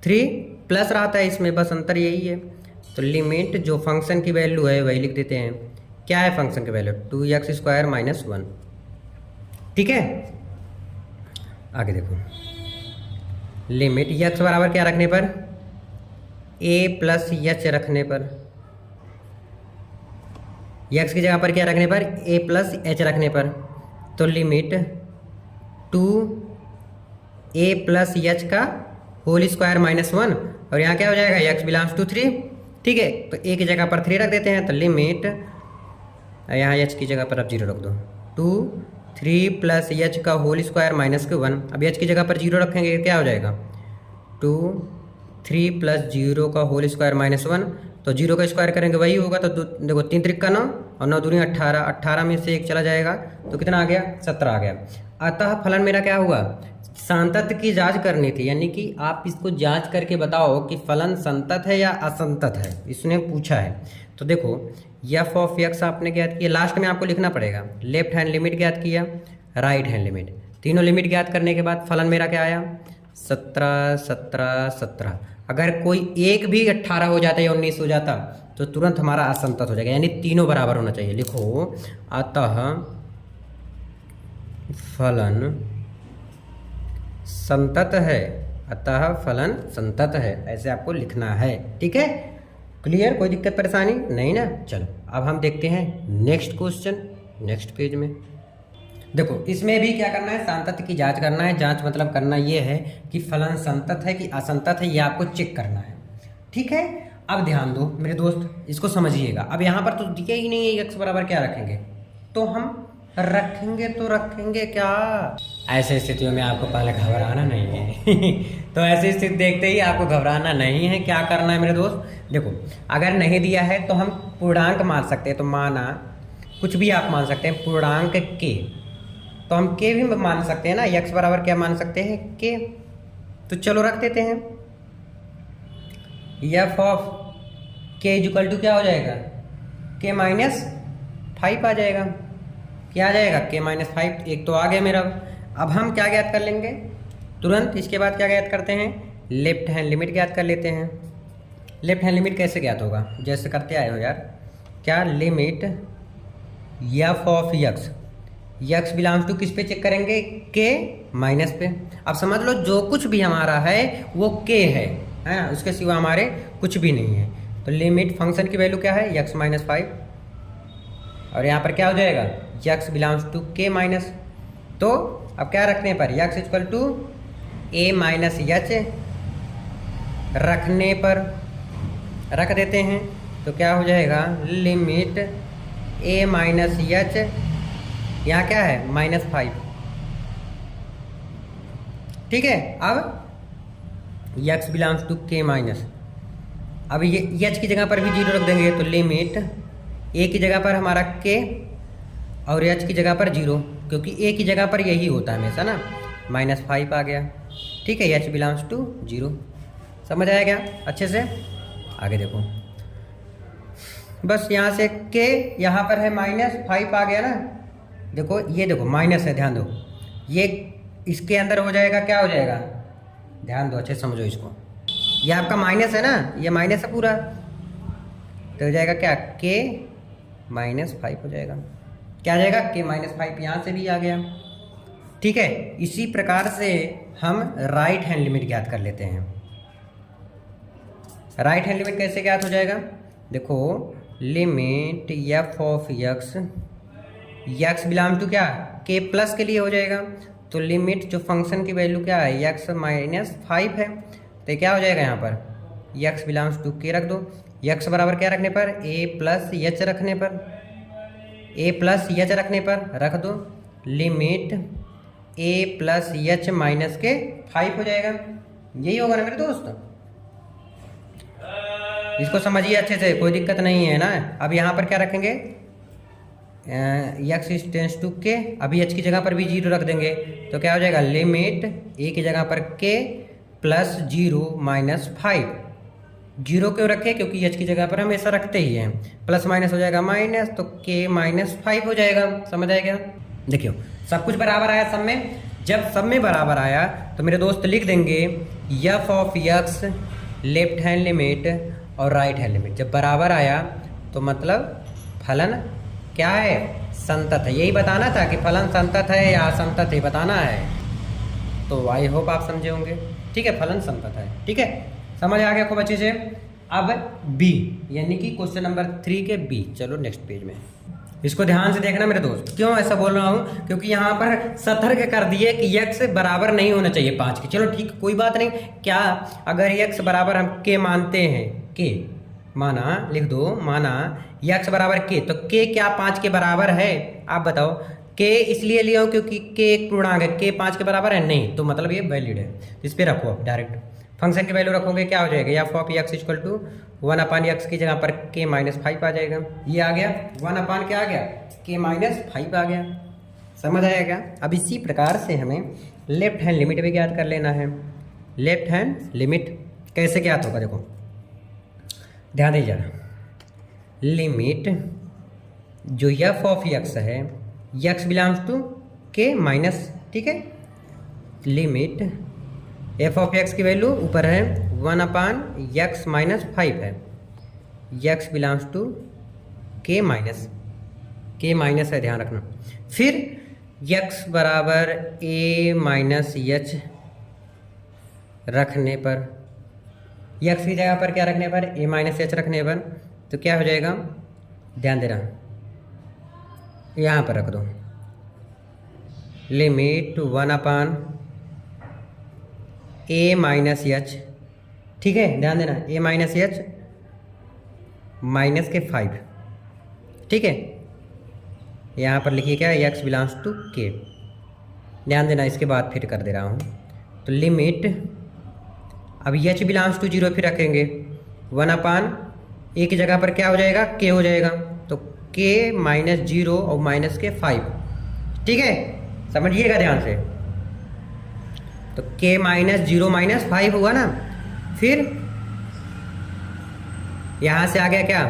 3 plus रहा था इसमें, बस अंतर यही है। तो लिमिट जो फंक्शन की वैल्यू है वही लिख देते हैं। क्या है फंक्शन की वैल्यू? 2x² - 1। ठीक है, आगे देखो, लिमिट x बराबर क्या रखने पर? a प्लस एच रखने पर, x की जगह पर क्या रखने पर? a प्लस एच रखने पर। तो लिमिट 2a प्लस एच का होल स्क्वायर -1, और यहाँ क्या हो जाएगा? x belongs to 3। ठीक है, तो a की जगह पर 3 रख देते हैं, तो लिमिट, यहाँ h की जगह पर अब 0 रख दो, 2 3 प्लस एच का होल स्क्वायर -1। अब h की जगह पर 0 रखेंगे क्या हो जाएगा? 2 3 प्लस 0 का होल स्क्वायर -1, तो 0 का स्क्वायर करेंगे वही होगा, तो देखो 3 त्रिक का 9 और 9 दूनी 18, 18 में से 1 चला जाएगा तो कितना आ गया? 17 आ गया। अतः फलन मेरा क्या हुआ? संतत की जांच करनी थी, यानी कि आप इसको जांच करके बताओ कि फलन संतत है या असंतत है, इसने पूछा है। तो देखो एफ ऑफ एक्स आपने ज्ञात किया, लास्ट में आपको लिखना पड़ेगा लेफ्ट हैंड लिमिट ज्ञात किया, राइट हैंड लिमिट, तीनों लिमिट ज्ञात करने के बाद फलन मेरा क्या आया? 17 17 17। अगर कोई एक भी 18 हो जाता या 19 हो जाता तो तुरंत हमारा असंतत हो जाएगा, यानी तीनों बराबर होना चाहिए। लिखो अतः फलन संतत है, अतः फलन संतत है, ऐसे आपको लिखना है। ठीक है, क्लियर? कोई दिक्कत परेशानी नहीं ना? चलो अब हम देखते हैं नेक्स्ट क्वेश्चन, नेक्स्ट पेज में। देखो इसमें भी क्या करना है? संतत की जांच करना है। जांच मतलब करना ये है कि फलन संतत है कि असंतत है, ये आपको चेक करना है। ठीक है, अब ध्यान दो मेरे दोस्त, इसको समझिएगा। अब यहाँ पर तो दिया ही नहीं है x बराबर क्या रखेंगे, तो हम रखेंगे तो रखेंगे क्या? ऐसे स्थितियों में आपको पहले घबराना नहीं है तो ऐसी स्थिति देखते ही आपको घबराना नहीं है। क्या करना है मेरे दोस्त? देखो अगर नहीं दिया है तो हम पूर्णांक मान सकते हैं, तो माना कुछ भी आप मान सकते हैं, पूर्णांक के, तो हम के भी मान सकते हैं ना। x बराबर क्या मान सकते हैं? के। तो चलो रख देते हैं, एफ ऑफ के इक्वल टू क्या हो जाएगा? के -5 आ जाएगा। क्या आ जाएगा? के -5। एक तो आ गया मेरा। अब हम क्या ज्ञात कर लेंगे तुरंत? इसके बाद क्या ज्ञात करते हैं? लेफ्ट हैंड लिमिट ज्ञात कर लेते हैं। लेफ्ट हैंड लिमिट कैसे ज्ञात होगा? जैसे करते आए हो यार, क्या? Limit f of x, x belongs to किस पे चेक करेंगे? के माइनस पे। अब समझ लो जो कुछ भी हमारा है वो के है, उसके सिवा हमारे कुछ भी नहीं है। तो लिमिट फंक्शन की वैल्यू क्या है? x -5, और यहाँ पर क्या हो जाएगा? x बिलोंग्स टू के माइनस। तो अब क्या रखने पर? x equal to a minus h रखने पर रख देते हैं, तो क्या हो जाएगा? लिमिट a माइनस एच, यहाँ क्या है? -5। ठीक है, अब x बिलोंग्स टू के माइनस, अब ये h की जगह पर भी 0 रख देंगे, तो लिमिट a की जगह पर हमारा k और h की जगह पर 0, क्योंकि a की जगह पर यही होता है हमेशा ना। -5 आ गया। ठीक है, h बिलोंग्स टू 0। समझ आया क्या अच्छे से? आगे देखो, बस यहाँ से k यहाँ पर है -5 आ गया ना। देखो ये देखो माइनस है, ध्यान दो, ये इसके अंदर हो जाएगा, क्या हो जाएगा? ध्यान दो, अच्छे समझो इसको। ये आपका माइनस है ना, ये माइनस है पूरा, तो हो जाएगा क्या? k -5 हो जाएगा। क्या आ जाएगा? k -5। यहाँ से भी आ गया। ठीक है, इसी प्रकार से हम राइट हैंड लिमिट ज्ञात कर लेते हैं। राइट हैंड लिमिट कैसे ज्ञात हो जाएगा? देखो limit f of x, x belong to क्या? के प्लस के लिए हो जाएगा। तो लिमिट जो फंक्शन की वैल्यू क्या है? एक्स -5 है, तो क्या हो जाएगा? यहाँ पर एक्स बिलोंग्स टू के रख दो। एक्स बराबर क्या रखने पर? ए प्लस एच रखने पर, ए प्लस एच रखने पर रख दो। लिमिट ए प्लस एच माइनस के 5 हो जाएगा। यही होगा ना मेरे दोस्त? इसको समझिए अच्छे से, कोई दिक्कत नहीं है ना। अब यहाँ पर क्या रखेंगे? एक्स टेंस टू के, अभी एच की जगह पर भी जीरो रख देंगे तो क्या हो जाएगा, लिमिट ए की जगह पर के प्लस जीरो माइनस 5। जीरो क्यों रखे, क्योंकि एच की जगह पर हम ऐसा रखते ही हैं। प्लस माइनस हो जाएगा माइनस, तो के माइनस 5 हो जाएगा। समझ आएगा? देखियो सब कुछ बराबर आया सब में। जब सब में बराबर आया तो मेरे दोस्त लिख देंगे F of x left hand limit और राइट हैंड लिमिट। जब बराबर आया तो मतलब फलन क्या है, संतत है। यही बताना था कि फलन संतत है या असंतत है, बताना है। तो आई होप आप समझे होंगे। ठीक है, फलन संतत है। ठीक है, समझ आ गया खूब अच्छे से। अब बी यानी कि क्वेश्चन नंबर 3 के बी। चलो नेक्स्ट पेज में, इसको ध्यान से देखना मेरे दोस्त। क्यों ऐसा बोल रहा हूँ, क्योंकि यहाँ पर सतर्क कर दिए कि x बराबर नहीं होना चाहिए 5 के। चलो ठीक, कोई बात नहीं। क्या अगर x बराबर हम के मानते हैं, के माना, लिख दो, माना x बराबर के, तो के क्या 5 के बराबर है? आप बताओ। के इसलिए लिया हूँ क्योंकि के एक पूर्णांक है, के 5 के बराबर है नहीं, तो मतलब ये वैलिड है। इस पर रखो आप डायरेक्ट फंक्शन की वैल्यू रखोगे, क्या हो जाएगा, f of x equal to 1/x की जगह पर के माइनस 5 आ जाएगा। ये आ गया 1/ क्या आ गया, के माइनस 5 आ गया। समझ आएगा? अब इसी प्रकार से हमें लेफ्ट हैंड लिमिट भी ज्ञात कर लेना है। लेफ्ट हैंड लिमिट कैसे ज्ञात होगा, देखो ध्यान दीजिए। लिमिट जो एफ ऑफ एक्स है, एक्स बिलोंग्स टू के माइनस, ठीक है, लिमिट एफ ऑफ एक्स की वैल्यू ऊपर है 1/x माइनस 5 है, एक्स बिलोंग्स टू के माइनस है, ध्यान रखना। फिर x बराबर a माइनस एच रखने पर, x की जगह पर क्या रखने पर, a माइनस एच रखने पर, तो क्या हो जाएगा, ध्यान देना, यहाँ पर रख दो लिमिट 1/a माइनस एच, ठीक है, ध्यान देना, a माइनस एच माइनस के 5, ठीक है। यहाँ पर लिखिए क्या, x बिलोंग्स टू के, ध्यान देना, इसके बाद फिर कर दे रहा हूँ। तो लिमिट अब h बिलोंग्स टू 0 फिर रखेंगे 1/a की जगह पर क्या हो जाएगा, k हो जाएगा, तो k माइनस 0 और माइनस के 5, ठीक है, समझिएगा ध्यान से। तो k माइनस 0 माइनस 5 हुआ ना। फिर यहाँ से आ गया क्या,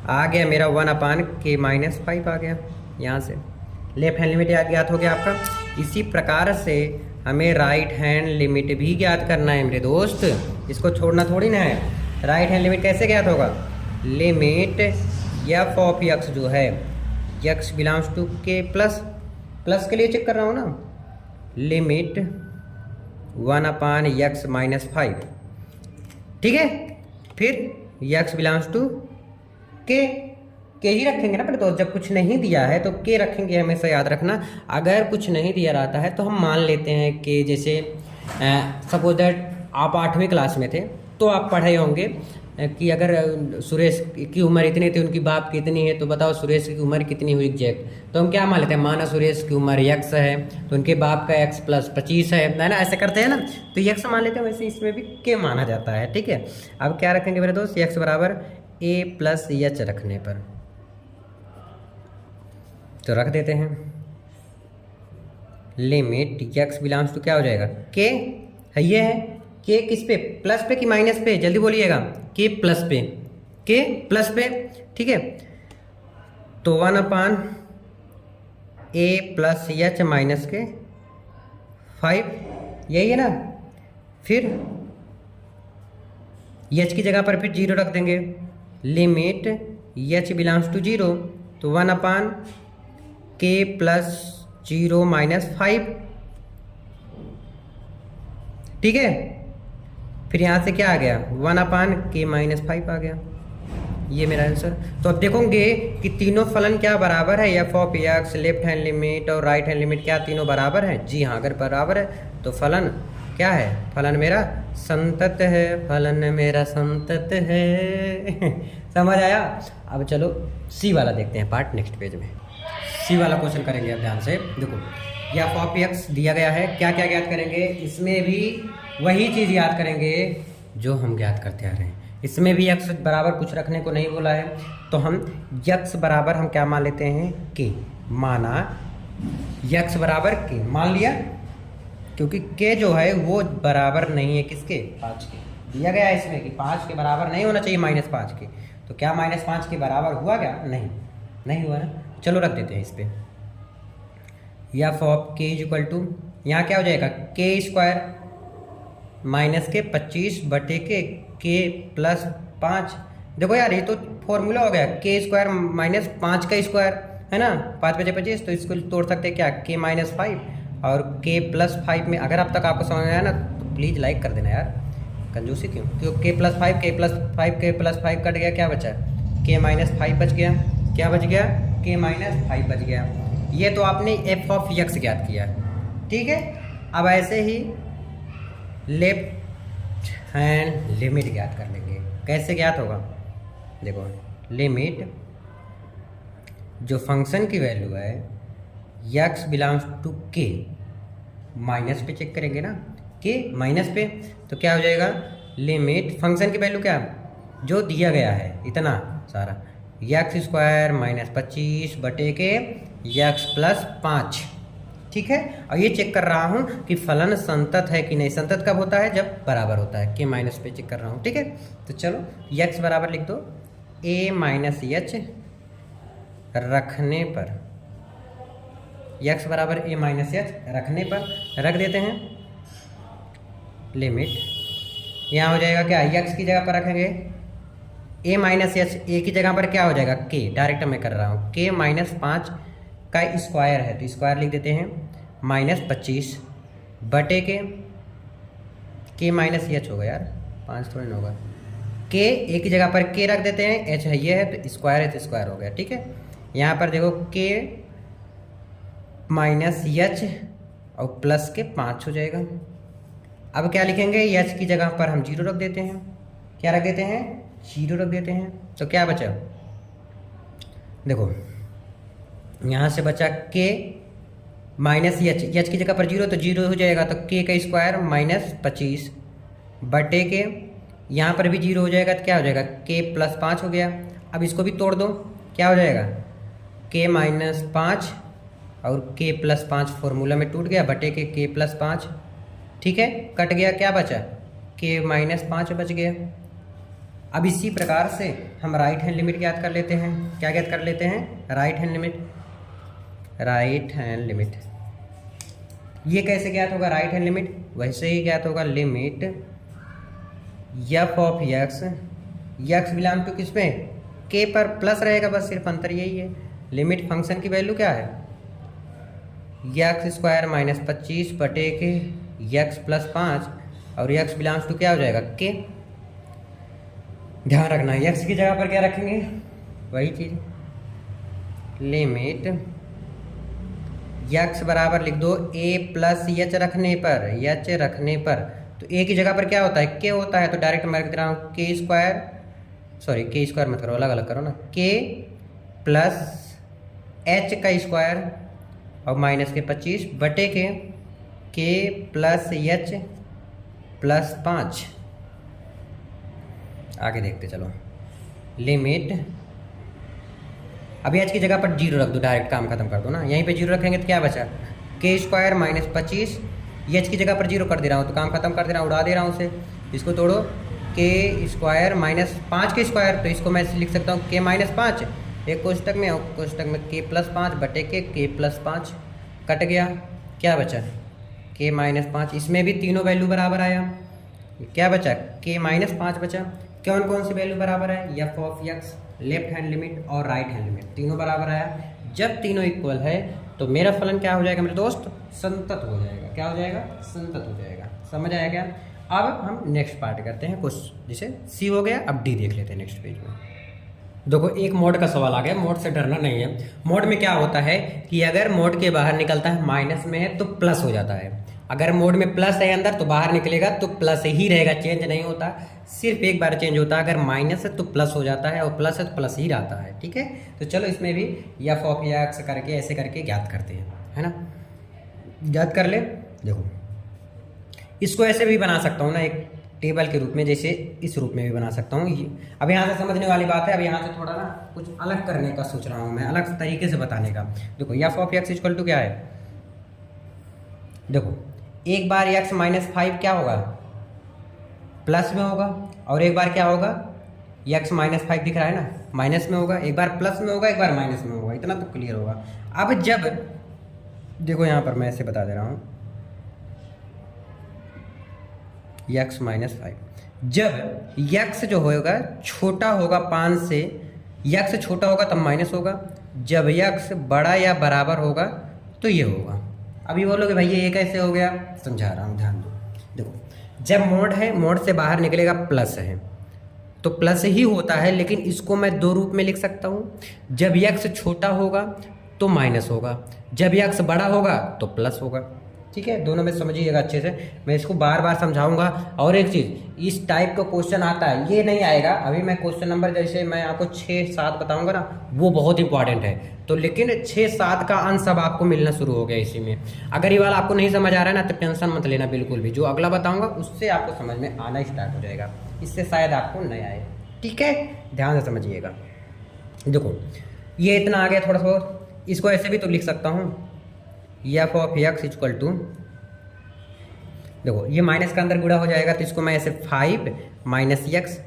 आ गया मेरा 1/k माइनस 5 आ गया। यहाँ से लेफ्ट हैंड लिमिट ज्ञात हो गया आपका। इसी प्रकार से हमें राइट हैंड लिमिट भी ज्ञात करना है मेरे दोस्त, इसको छोड़ना थोड़ी ना है। राइट हैंड लिमिट कैसे ज्ञात होगा, लिमिट एफ ऑफ एक्स जो है, x belongs to k plus के लिए चेक कर रहा हूँ ना, लिमिट 1/x माइनस 5, ठीक है। फिर x बिलोंग्स टू के ही रखेंगे ना पहले, तो जब कुछ नहीं दिया है तो के रखेंगे, हमेशा याद रखना। अगर कुछ नहीं दिया रहता है तो हम मान लेते हैं कि जैसे सपोज दैट आप 8वीं क्लास में थे तो आप पढ़े होंगे कि अगर सुरेश की उम्र इतनी थी, उनकी बाप कितनी है, तो बताओ सुरेश की उम्र कितनी हुई एग्जैक्ट। तो हम क्या मान लेते हैं, माना सुरेश की उम्र x है तो उनके बाप का x प्लस 25 है ना, ऐसे करते हैं ना, तो x मान लेते हैं। वैसे इसमें भी k माना जाता है, ठीक है। अब क्या रखेंगे मेरे दोस्त, x बराबर a प्लस एच रखने पर, तो रख देते हैं लिमिट x बिलोंग्स टू क्या हो जाएगा, k है, ये है के किस पे, प्लस पे कि माइनस पे, जल्दी बोलिएगा, के प्लस पे, ठीक है। तो 1/a प्लस एच माइनस के 5, यही है ना। फिर एच की जगह पर फिर 0 रख देंगे, लिमिट एच बिलोंग्स टू 0, तो 1/k प्लस 0 माइनस 5, ठीक है। फिर यहाँ से क्या आ गया, 1/k माइनस 5 आ गया, ये मेरा आंसर। तो अब देखोगे कि तीनों फलन क्या बराबर है, f of x, left hand limit और राइट हैंड लिमिट, क्या तीनों बराबर है? जी हाँ, अगर बराबर है तो फलन क्या है, फलन मेरा संतत है, फलन मेरा संतत है। समझ आया? अब चलो सी वाला देखते हैं पार्ट, नेक्स्ट पेज में सी वाला क्वेश्चन करेंगे। अब ध्यान से देखो, एफ ऑफ एक्स दिया गया है, क्या क्या ज्ञात करेंगे, इसमें भी वही चीज़ याद करेंगे जो हम ज्ञात करते आ रहे हैं। इसमें भी x बराबर कुछ रखने को नहीं बोला है, तो हम x बराबर हम क्या मान लेते हैं k, माना x बराबर k मान लिया, क्योंकि k जो है वो बराबर नहीं है किसके, 5 के। दिया गया है इसमें कि 5 के बराबर नहीं होना चाहिए -5 के, तो क्या -5 के बराबर हुआ क्या, नहीं हुआ ना। चलो रख देते हैं इस पर f of k equal to, यहाँ क्या हो जाएगा k स्क्वायर माइनस के 25 बटे के k प्लस 5। देखो यार ये तो फॉर्मूला हो गया, k स्क्वायर माइनस 5 का स्क्वायर है ना, 5 बचे 25, तो इसको तोड़ सकते हैं क्या, k माइनस 5 और k प्लस 5 में। अगर अब तक आपको समझ में आया ना तो प्लीज़ लाइक कर देना यार, कंजूसी क्यों, क्योंकि k plus 5 k plus 5 cut गया, क्या बचा, k माइनस 5 बच गया, क्या बच गया, k माइनस 5 बच गया। ये तो आपने एफ ऑफ x ज्ञात किया, ठीक है। अब ऐसे ही लेफ्ट हैंड लिमिट ज्ञात कर लेंगे। कैसे ज्ञात होगा, देखो लिमिट जो फंक्शन की वैल्यू है x belongs to k, minus पे चेक करेंगे ना, k माइनस पे, तो क्या हो जाएगा, लिमिट फंक्शन की वैल्यू क्या जो दिया गया है इतना सारा, x स्क्वायर माइनस 25 बटे के x प्लस 5, ठीक है। और ये चेक कर रहा हूँ कि फलन संतत है कि नहीं, संतत कब होता है, जब बराबर होता है, k माइनस पे चेक कर रहा हूँ, ठीक है। तो चलो x बराबर लिख दो a माइनस एच रखने पर, x बराबर a माइनस एच रखने पर रख देते हैं, लिमिट यहाँ हो जाएगा क्या, x की जगह पर रखेंगे a माइनस एच, a की जगह पर क्या हो जाएगा k, डायरेक्ट मैं कर रहा हूँ, k माइनस 5 का स्क्वायर है तो स्क्वायर लिख देते हैं माइनस 25 बटे के माइनस एच होगा यार, 5 थोड़ी ना होगा, के एक की जगह पर के रख देते हैं, एच है ये है तो स्क्वायर है तो स्क्वायर हो गया, ठीक है। यहाँ पर देखो के माइनस एच और प्लस के 5 हो जाएगा। अब क्या लिखेंगे, एच की जगह पर हम 0 रख देते हैं, क्या रख देते हैं, 0 रख देते हैं, तो क्या बचा, देखो यहाँ से बचा k माइनस एच की जगह पर 0 तो 0 हो जाएगा, तो k का स्क्वायर माइनस 25 बटे के, यहाँ पर भी 0 हो जाएगा तो क्या हो जाएगा, k प्लस 5 हो गया। अब इसको भी तोड़ दो, क्या हो जाएगा, k माइनस 5 और k प्लस 5 फॉर्मूला में टूट गया, बटे के k प्लस 5, ठीक है, कट गया, क्या बचा, k माइनस 5 बच गया। अब इसी प्रकार से हम राइट हैंड लिमिट ज्ञात कर लेते हैं, क्या ज्ञात कर लेते हैं, right hand limit, right hand limit. ये कैसे ज्ञात होगा राइट हैंड लिमिट, वैसे ही ज्ञात होगा, limit f of x belong to किस में, के पर प्लस रहेगा, बस सिर्फ अंतर यही है। लिमिट फंक्शन की वैल्यू क्या है, एक्स स्क्वायर माइनस 25 बटे के एक्स प्लस 5 और एक्स बिलोंग्स टू क्या हो जाएगा, के। ध्यान रखना एक्स की जगह पर क्या रखेंगे, वही चीज़, लिमिट एक्स बराबर लिख दो a प्लस एच रखने पर, एच रखने पर, तो a की जगह पर क्या होता है, k होता है, तो डायरेक्ट मैं लिख रहा हूँ k square, sorry k square मत करो, अलग अलग करो ना, k प्लस h का स्क्वायर और माइनस के 25 बटे के k प्लस एच प्लस 5। आगे देखते चलो, लिमिट अभी एच की जगह पर 0 रख दो, डायरेक्ट काम खत्म कर दो ना, यहीं पे 0 रखेंगे तो क्या बचा, के स्क्वायर माइनस 25, एच की जगह पर 0 कर दे रहा हूँ तो काम खत्म कर दे रहा हूँ, उड़ा दे रहा हूँ उसे, इसको तोड़ो, के स्क्वायर माइनस 5 के स्क्वायर, तो इसको मैं लिख सकता हूँ के माइनस 5, एक कोष्टक में और कोष्टक में के प्लस 5 बटे के प्लस 5, कट गया, क्या बचा, के माइनस 5, इसमें भी तीनों वैल्यू बराबर आया, क्या बचा, के माइनस 5 बचा। कौन कौन सी वैल्यू बराबर है, f of x, left hand limit और राइट हैंड लिमिट, तीनों बराबर आया। जब तीनों इक्वल है तो मेरा फलन क्या हो जाएगा मेरे दोस्त, संतत हो जाएगा, क्या हो जाएगा, संतत हो जाएगा। समझ आया क्या। अब हम नेक्स्ट पार्ट करते हैं, कुछ जैसे सी हो गया, अब डी देख लेते हैं नेक्स्ट पेज में। देखो एक मोड का सवाल आ गया, मोड से डरना नहीं है। मोड में क्या होता है कि अगर मोड के बाहर निकलता है माइनस में है तो प्लस हो जाता है, अगर मोड में प्लस है अंदर तो बाहर निकलेगा तो प्लस ही रहेगा, चेंज नहीं होता, सिर्फ एक बार चेंज होता है, अगर माइनस है तो प्लस हो जाता है और प्लस है तो प्लस ही रहता है, ठीक है। तो चलो इसमें भी एफ ऑफ एक्स करके ऐसे करके ज्ञात करते हैं, है ना, ज्ञात कर ले। देखो इसको ऐसे भी बना सकता हूँ ना, एक टेबल के रूप में, जैसे इस रूप में भी बना सकता हूँ। ये अब यहाँ से समझने वाली बात है। अब यहाँ से थोड़ा ना कुछ अलग करने का सोच रहा हूँ मैं, अलग तरीके से बताने का। देखो f of x equal to क्या है, देखो एक बार एक्स माइनस 5 क्या होगा, प्लस में होगा, और एक बार क्या होगा, एक्स माइनस 5 दिख रहा है ना, माइनस में होगा। एक बार प्लस में होगा, एक बार माइनस में होगा। इतना तो क्लियर होगा। अब जब देखो यहाँ पर मैं ऐसे बता दे रहा हूँ, एक्स माइनस 5, जब एक्स जो होगा छोटा होगा 5 से, एक्स छोटा होगा तब माइनस होगा, जब एक्स बड़ा या बराबर होगा तो ये होगा। अभी बोलोगे भैया ये कैसे हो गया, समझा रहा हूँ, ध्यान दो। देखो जब मोड है, मोड से बाहर निकलेगा प्लस है तो प्लस ही होता है, लेकिन इसको मैं दो रूप में लिख सकता हूँ। जब एक्स छोटा होगा तो माइनस होगा, जब एक्स बड़ा होगा तो प्लस होगा। ठीक है, दोनों में समझिएगा अच्छे से, मैं इसको बार बार समझाऊंगा। और एक चीज़, इस टाइप का क्वेश्चन आता है, ये नहीं आएगा अभी। मैं क्वेश्चन नंबर जैसे मैं आपको 6-7 बताऊंगा ना, वो बहुत इंपॉर्टेंट है। तो लेकिन 6-7 का आंसर अब आपको मिलना शुरू हो गया इसी में। अगर ये वाला आपको नहीं समझ आ रहा है ना, तो टेंशन मत लेना बिल्कुल भी। जो अगला बताऊंगा उससे आपको समझ में आना स्टार्ट हो जाएगा, इससे शायद आपको नहीं आए। ठीक है, ध्यान से समझिएगा। देखो ये इतना आ गया थोड़ा सा, इसको ऐसे भी तो लिख सकता हूँ, f of x equal to, देखो ये माइनस का अंदर गुणा हो जाएगा तो इसको मैं ऐसे 5 माइनस एक्स,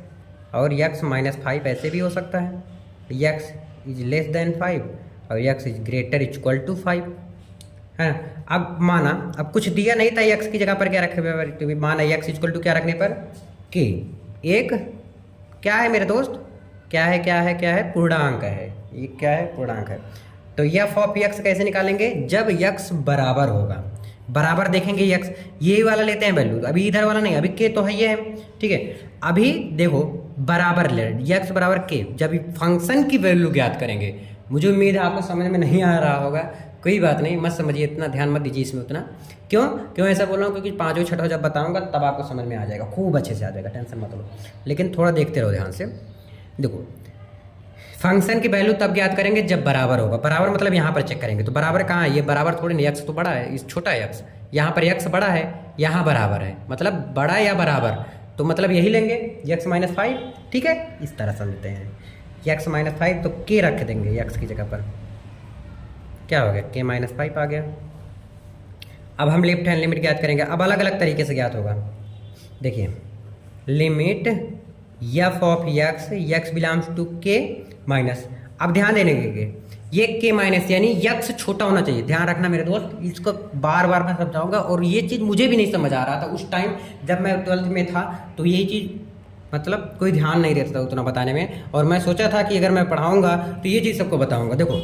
और एक्स माइनस 5 ऐसे भी हो सकता है। एक्स इज लेस देन 5 और x is greater equal to 5 है। अब माना, अब कुछ दिया नहीं था, एक्स की जगह पर क्या रखे हुए, तो माना एक्स इक्वल टू क्या रखने पर के, एक क्या है मेरे दोस्त, क्या है क्या है क्या है, पूर्णांक है। ये क्या है, पूर्णांक है। तो एफ ऑफ एक्स कैसे निकालेंगे, जब एक्स बराबर होगा, बराबर देखेंगे एक्स, ये वाला लेते हैं वैल्यू, अभी इधर वाला नहीं, अभी के तो है ये है। ठीक है, अभी देखो बराबर ले एक्स बराबर के, जब फंक्शन की वैल्यू ज्ञात करेंगे। मुझे उम्मीद है आपको समझ में नहीं आ रहा होगा, कोई बात नहीं, मत समझिए, इतना ध्यान मत दीजिए इसमें उतना। क्यों ऐसा बोल रहा हूँ, क्योंकि 5वां 6वां जब बताऊँगा तब आपको समझ में आ जाएगा, खूब अच्छे से आ जाएगा, टेंशन मत लो। लेकिन थोड़ा देखते रहो ध्यान से। देखो फंक्शन की वैल्यू तब ज्ञात करेंगे जब बराबर होगा। बराबर मतलब यहाँ पर चेक करेंगे, तो बराबर कहाँ है, ये बराबर थोड़ी नहीं, एक्स तो बड़ा है, इस छोटा है एक्स, यहाँ पर एक्स बड़ा है, यहाँ बराबर है, मतलब बड़ा या बराबर, तो मतलब यही लेंगे एक्स माइनस 5। ठीक है, इस तरह समझते हैं, एक्स माइनस 5 तो के रख देंगे एक्स की जगह पर, क्या हो गया, के माइनस 5 आ गया। अब हम लेफ्ट हैंड लिमिट ज्ञात करेंगे। अब अलग अलग तरीके से ज्ञात होगा। देखिए limit f of x, x belongs to के माइनस, अब ध्यान देने के ये के माइनस यानी एक्स छोटा होना चाहिए, ध्यान रखना मेरे दोस्त, इसको बार बार मैं समझाऊंगा। और ये चीज़ मुझे भी नहीं समझ आ रहा था उस टाइम जब मैं 12th में था, तो यही चीज़ मतलब कोई ध्यान नहीं रहता था उतना बताने में, और मैं सोचा था कि अगर मैं पढ़ाऊंगा तो ये चीज़ सबको बताऊंगा। देखो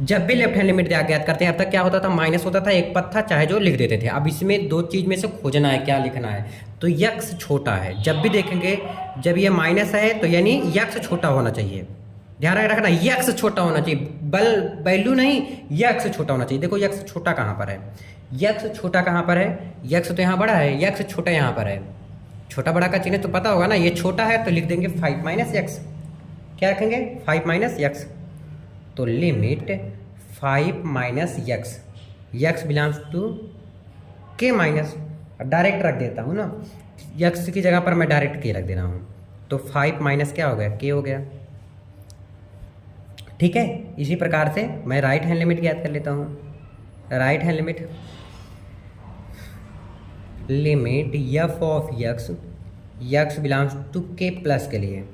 जब भी लेफ्ट हैंड लिमिट ज्ञात करते हैं, अब तक क्या होता था, माइनस होता था, एक पद था चाहे जो लिख देते थे। अब इसमें दो चीज़ में से खोजना है, क्या लिखना है, तो यक्स छोटा है। जब भी देखेंगे जब ये माइनस है तो यानी यक्स छोटा होना चाहिए, ध्यान रखना, यक्स छोटा होना चाहिए, बल वैल्यू नहीं, यक्स छोटा होना चाहिए। देखो यक्स छोटा कहाँ पर है, यक्स छोटा कहाँ पर है, यक्स तो यहाँ बड़ा है, यक्स छोटा यहाँ पर है। छोटा बड़ा का चिन्ह तो पता होगा ना, ये छोटा है तो लिख देंगे 5 माइनस एक्स, क्या रखेंगे 5 माइनस एक्स, तो limit 5 minus x, x belongs to के माइनस, डायरेक्ट रख देता हूँ ना, एक्स की जगह पर मैं डायरेक्ट के रख दे रहा हूँ, तो 5 माइनस क्या हो गया, के हो गया। ठीक है, इसी प्रकार से मैं राइट हैंड लिमिट ज्ञात कर लेता हूँ। Right hand limit, limit f of x, x belongs to k plus के लिए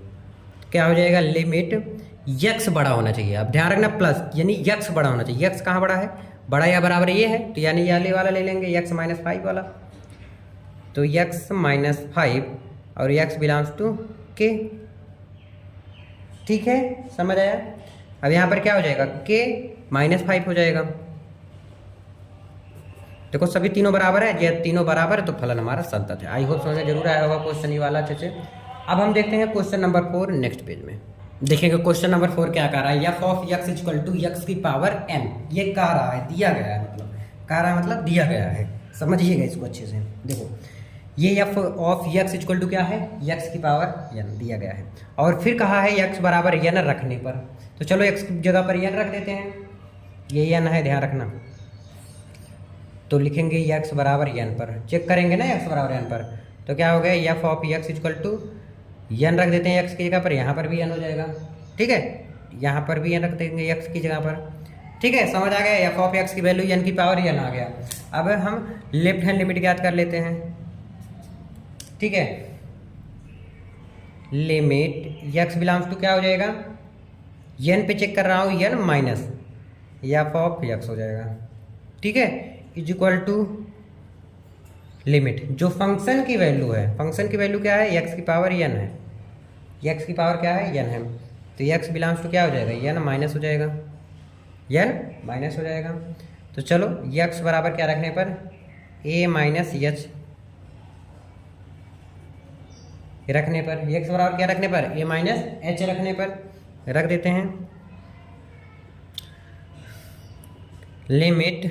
क्या हो जाएगा, लिमिट एक्स बड़ा होना चाहिए। अब ध्यान रखना प्लस यानी एक्स बड़ा होना चाहिए, एक्स कहाँ बड़ा है, बड़ा या बराबर ये है, तो यानी ये वाला ले लेंगे एक्स माइनस 5 वाला, तो एक्स माइनस 5 और एक्स बिलोंग्स टू के। ठीक है, समझ आया। अब यहाँ पर क्या हो जाएगा, के माइनस 5 हो जाएगा। देखो सभी तीनों बराबर है, ये तीनों बराबर है तो फलन हमारा संतत है। आई होप समझ में जरूर आया होगा क्वेश्चन ये वाला अच्छे से। अब हम देखते हैं क्वेश्चन नंबर 4 नेक्स्ट पेज में। देखेंगे क्वेश्चन नंबर 4 क्या कह रहा है, f of x equal to x की पावर n, ये कह रहा है, दिया गया है, मतलब कह रहा है मतलब दिया गया है, समझिएगा इसको अच्छे से। देखो ये f of x equal to क्या है, एक्स की पावर n दिया गया है, और फिर कहा है एक्स बराबर n रखने पर, तो चलो एक्स की जगह पर n रख देते हैं, ये n है, ध्यान रखना, तो लिखेंगे x बराबर n पर, चेक करेंगे ना x बराबर n पर, तो क्या हो गया, f of x equal to n रख देते हैं एक्स की जगह पर, यहाँ पर भी एन हो जाएगा। ठीक है, यहाँ पर भी एन रख देंगे एक्स की जगह पर। ठीक है, समझ आ गया, एफ ऑफ एक्स की वैल्यू एन की पावर एन आ गया। अब हम लेफ्ट हैंड लिमिट ज्ञात कर लेते हैं। ठीक है, लिमिट एक्स बिलोंग्स टू क्या हो जाएगा, एन पे चेक कर रहा हूँ, n minus f of x हो जाएगा। ठीक है, इज इक्वल टू लिमिट जो फंक्शन की वैल्यू है, फंक्शन की वैल्यू क्या है, एक्स की पावर एन है, एक्स की पावर क्या है, एन है, तो एक्स बिलोंग्स टू क्या हो जाएगा, एन माइनस हो जाएगा, एन माइनस हो जाएगा। तो चलो एक्स बराबर क्या रखने पर, ए माइनस एच रखने पर, एक्स बराबर क्या रखने पर, ए माइनस एच रखने पर रख देते हैं। लिमिट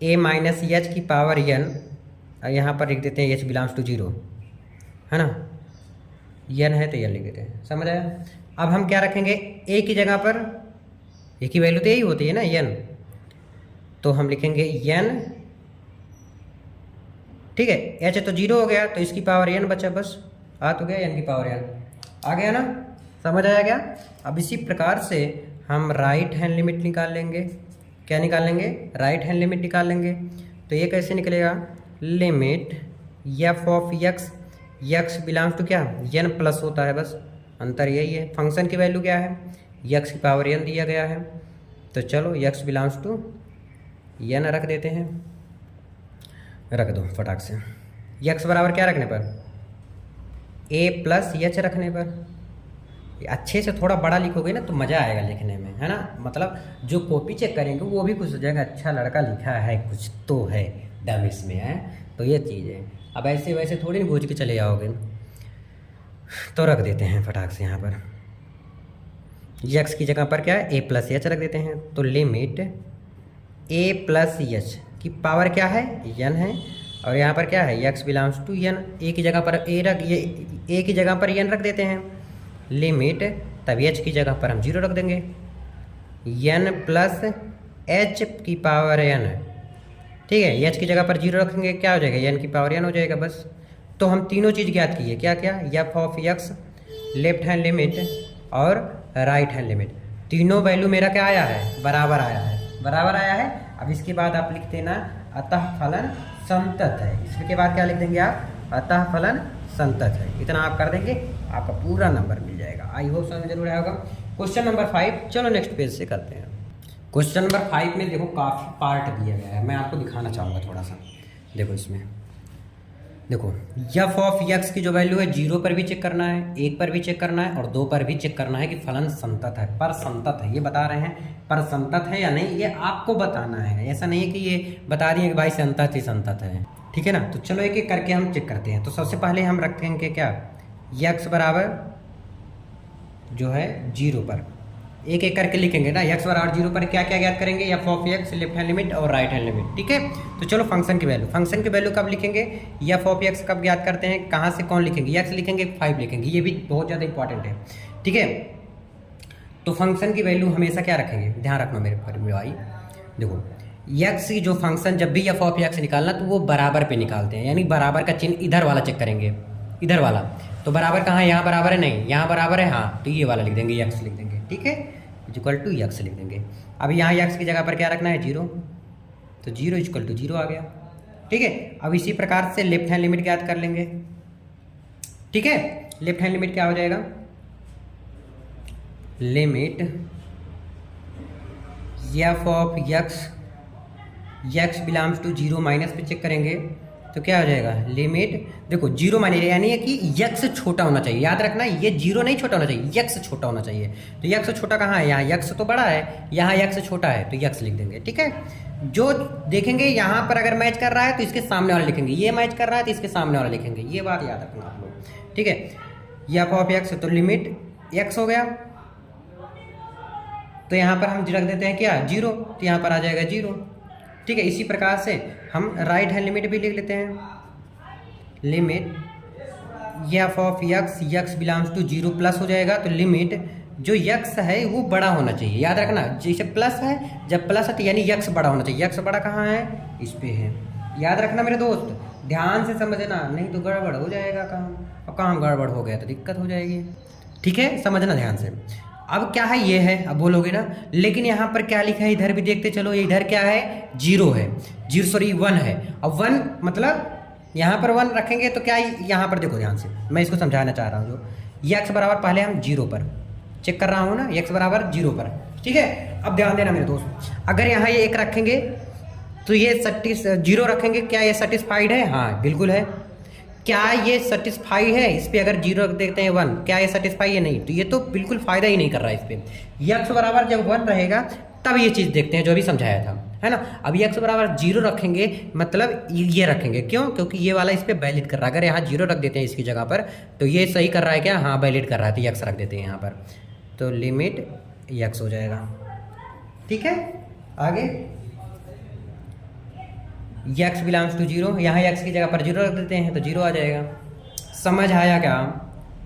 ए माइनस एच की पावर एन, यहाँ पर लिख देते हैं एच बिलोंग्स टू 0, है ना, एन है तो एन लिख देते हैं, समझ आया। अब हम क्या रखेंगे, ए की जगह पर, ए की वैल्यू तो यही होती है ना एन, तो हम लिखेंगे एन। ठीक है, एच तो 0 हो गया तो इसकी पावर एन बचा, बस आ तो गया एन की पावर एन, आ गया ना, समझ आया क्या। अब इसी प्रकार से हम राइट हैंड लिमिट निकाल लेंगे, क्या निकाल लेंगे, राइट हैंड लिमिट निकाल लेंगे। तो ये कैसे निकलेगा, limit f of x, x belongs to क्या, एन प्लस होता है, बस अंतर यही है। फंक्शन की वैल्यू क्या है, एक्स की पावर एन दिया गया है, तो चलो एक्स बिलोंग्स टू एन रख देते हैं, रख दो फटाक से। एक्स बराबर क्या रखने पर, ए प्लस एच रखने पर। अच्छे से थोड़ा बड़ा लिखोगे ना तो मज़ा आएगा लिखने में, है ना, मतलब जो कॉपी चेक करेंगे वो भी कुछ सोचेगा, अच्छा लड़का लिखा है, कुछ तो है दम इसमें, है। तो ये चीज़ है, अब ऐसे वैसे थोड़ी नहीं पूछ के चले जाओगे, तो रख देते हैं फटाक से यहाँ पर एक्स की जगह पर क्या है, ए प्लस एच रख देते हैं। तो लिमिट ए प्लस एच की पावर क्या है, एन है, और यहाँ पर क्या है, एक्स बिलोंग्स टू एन, ए की जगह पर ए रख, ये ए की जगह पर एन रख देते हैं। लिमिट तब एच की जगह पर हम 0 रख देंगे, एन प्लस एच की पावर एन। ठीक है, एच की जगह पर 0 रखेंगे, क्या हो जाएगा, एन की पावर एन हो जाएगा, बस। तो हम तीनों चीज़ ज्ञात किए, क्या क्या, F of x, left hand limit और राइट हैंड लिमिट, तीनों वैल्यू मेरा क्या आया है, बराबर आया है, बराबर आया है। अब इसके बाद आप लिख देना अतः फलन संतत है, इसके बाद क्या लिख देंगे आप, अतः फलन संतत है, इतना आप कर देंगे, आपका पूरा नंबर मिल जाएगा। आई होप समझ जरूर आया होगा। क्वेश्चन नंबर 5, चलो नेक्स्ट पेज से करते हैं। क्वेश्चन नंबर 5 में देखो काफ़ी पार्ट दिया गया है, मैं आपको दिखाना चाहूँगा थोड़ा सा। देखो इसमें देखो एफ ऑफ एक्स की जो वैल्यू है 0 पर भी चेक करना है, 1 पर भी चेक करना है और 2 पर भी चेक करना है कि फलन संतत है, पर संतत है, ये बता रहे हैं, पर संतत है या नहीं ये आपको बताना है, ऐसा नहीं है कि ये बता रही है कि भाई संतत ही संतत है। ठीक है ना, तो चलो एक एक करके हम चेक करते हैं। तो सबसे पहले हम रखेंगे क्या, एक्स बराबर जो है 0 पर, एक एक करके लिखेंगे ना, एक्स बराबर 0 पर क्या क्या ज्ञात करेंगे, F of x, left hand limit और राइट हैंड लिमिट। ठीक है, तो चलो फंक्शन की वैल्यू, फंक्शन की वैल्यू कब लिखेंगे, एफ ऑफ एक्स कब ज्ञात करते हैं, कहाँ से कौन लिखेंगे, एक्स लिखेंगे 5 लिखेंगे, ये भी बहुत ज़्यादा इंपॉर्टेंट है। ठीक है, तो फंक्शन की वैल्यू हमेशा क्या रखेंगे, ध्यान रखना मेरे भाई। देखो एक्स की जो फंक्शन जब भी एफ ऑफ एक्स निकालना तो वो बराबर पे निकालते हैं, यानी बराबर का चिन्ह इधर वाला चेक करेंगे, इधर वाला। तो बराबर कहाँ है, यहाँ बराबर है, नहीं यहाँ बराबर है, हाँ तो ये वाला लिख देंगे, एक्स लिख देंगे। ठीक है, इक्वल टू एक्स लिख देंगे। अब यहाँ एक्स की जगह पर क्या रखना है, 0, तो 0 इक्वल टू 0 आ गया। ठीक है, अब इसी प्रकार से लेफ्ट हैंड लिमिट ज्ञात कर लेंगे। ठीक है, लेफ्ट हैंड लिमिट क्या हो जाएगा, limit f of x, x belongs to 0 minus पे चेक करेंगे तो क्या हो जाएगा, लिमिट देखो 0 माइनस यानी है कि एक्स छोटा होना चाहिए, याद रखना ये 0 नहीं छोटा होना चाहिए, एक्स छोटा होना चाहिए। तो एक्स छोटा कहाँ है, यहाँ एक्स तो बड़ा है, यहाँ एक्स छोटा है, तो एक्स लिख देंगे। ठीक है, जो देखेंगे यहाँ पर अगर मैच कर रहा है तो इसके सामने वाला लिखेंगे, ये मैच कर रहा है तो इसके सामने वाला लिखेंगे, ये बात याद रखना आप लोग। ठीक है, एफ ऑफ एक्स, तो लिमिट एक्स हो गया, तो यहाँ पर हम रख देते हैं क्या, 0, तो यहाँ पर आ जाएगा 0। ठीक है, इसी प्रकार से हम राइट हैंड लिमिट भी लिख लेते हैं, limit f of x, x belongs to 0 plus हो जाएगा, तो लिमिट जो एक्स है वो बड़ा होना चाहिए, याद रखना जैसे प्लस है, जब प्लस है तो यानी एक्स बड़ा होना चाहिए, एक्स बड़ा कहाँ है, इस पे है, याद रखना मेरे दोस्त। ध्यान से समझना, नहीं तो गड़बड़ हो जाएगा काम, और काम गड़बड़ हो गया तो दिक्कत हो जाएगी। ठीक है, समझना ध्यान से। अब क्या है, ये है, अब बोलोगे ना लेकिन यहाँ पर क्या लिखा है, इधर भी देखते चलो, इधर क्या है, 0 है, 0 सॉरी 1 है। अब 1 मतलब यहाँ पर 1 रखेंगे तो क्या, यहाँ पर देखो ध्यान से, मैं इसको समझाना चाह रहा हूँ। जो x बराबर पहले हम 0 पर चेक कर रहा हूँ ना, x बराबर 0 पर, ठीक है। अब ध्यान देना मेरे दोस्त, अगर यहाँ ये 1 रखेंगे तो ये 0 रखेंगे, क्या ये सेटिस्फाइड है? हाँ बिल्कुल है। क्या ये सेटिस्फाई है? इस पे अगर 0 रख देते हैं 1, क्या ये सेटिस्फाई है? नहीं, तो ये तो बिल्कुल फायदा ही नहीं कर रहा है इस पे। x बराबर जब 1 रहेगा तब ये चीज़ देखते हैं जो अभी समझाया था, है ना। अब x बराबर 0 रखेंगे मतलब ये रखेंगे, क्यों? क्योंकि ये वाला इस पे वैलिड कर रहा है। अगर यहाँ 0 रख देते हैं इसकी जगह पर तो ये सही कर रहा है क्या? हाँ वैलिड कर रहा है, तो x रख देते हैं यहाँ पर, तो लिमिट x हो जाएगा। ठीक है, आगे x बिलोंग्स टू 0, यहाँ x की जगह पर 0 रख देते हैं तो 0 आ जाएगा। समझ आया क्या?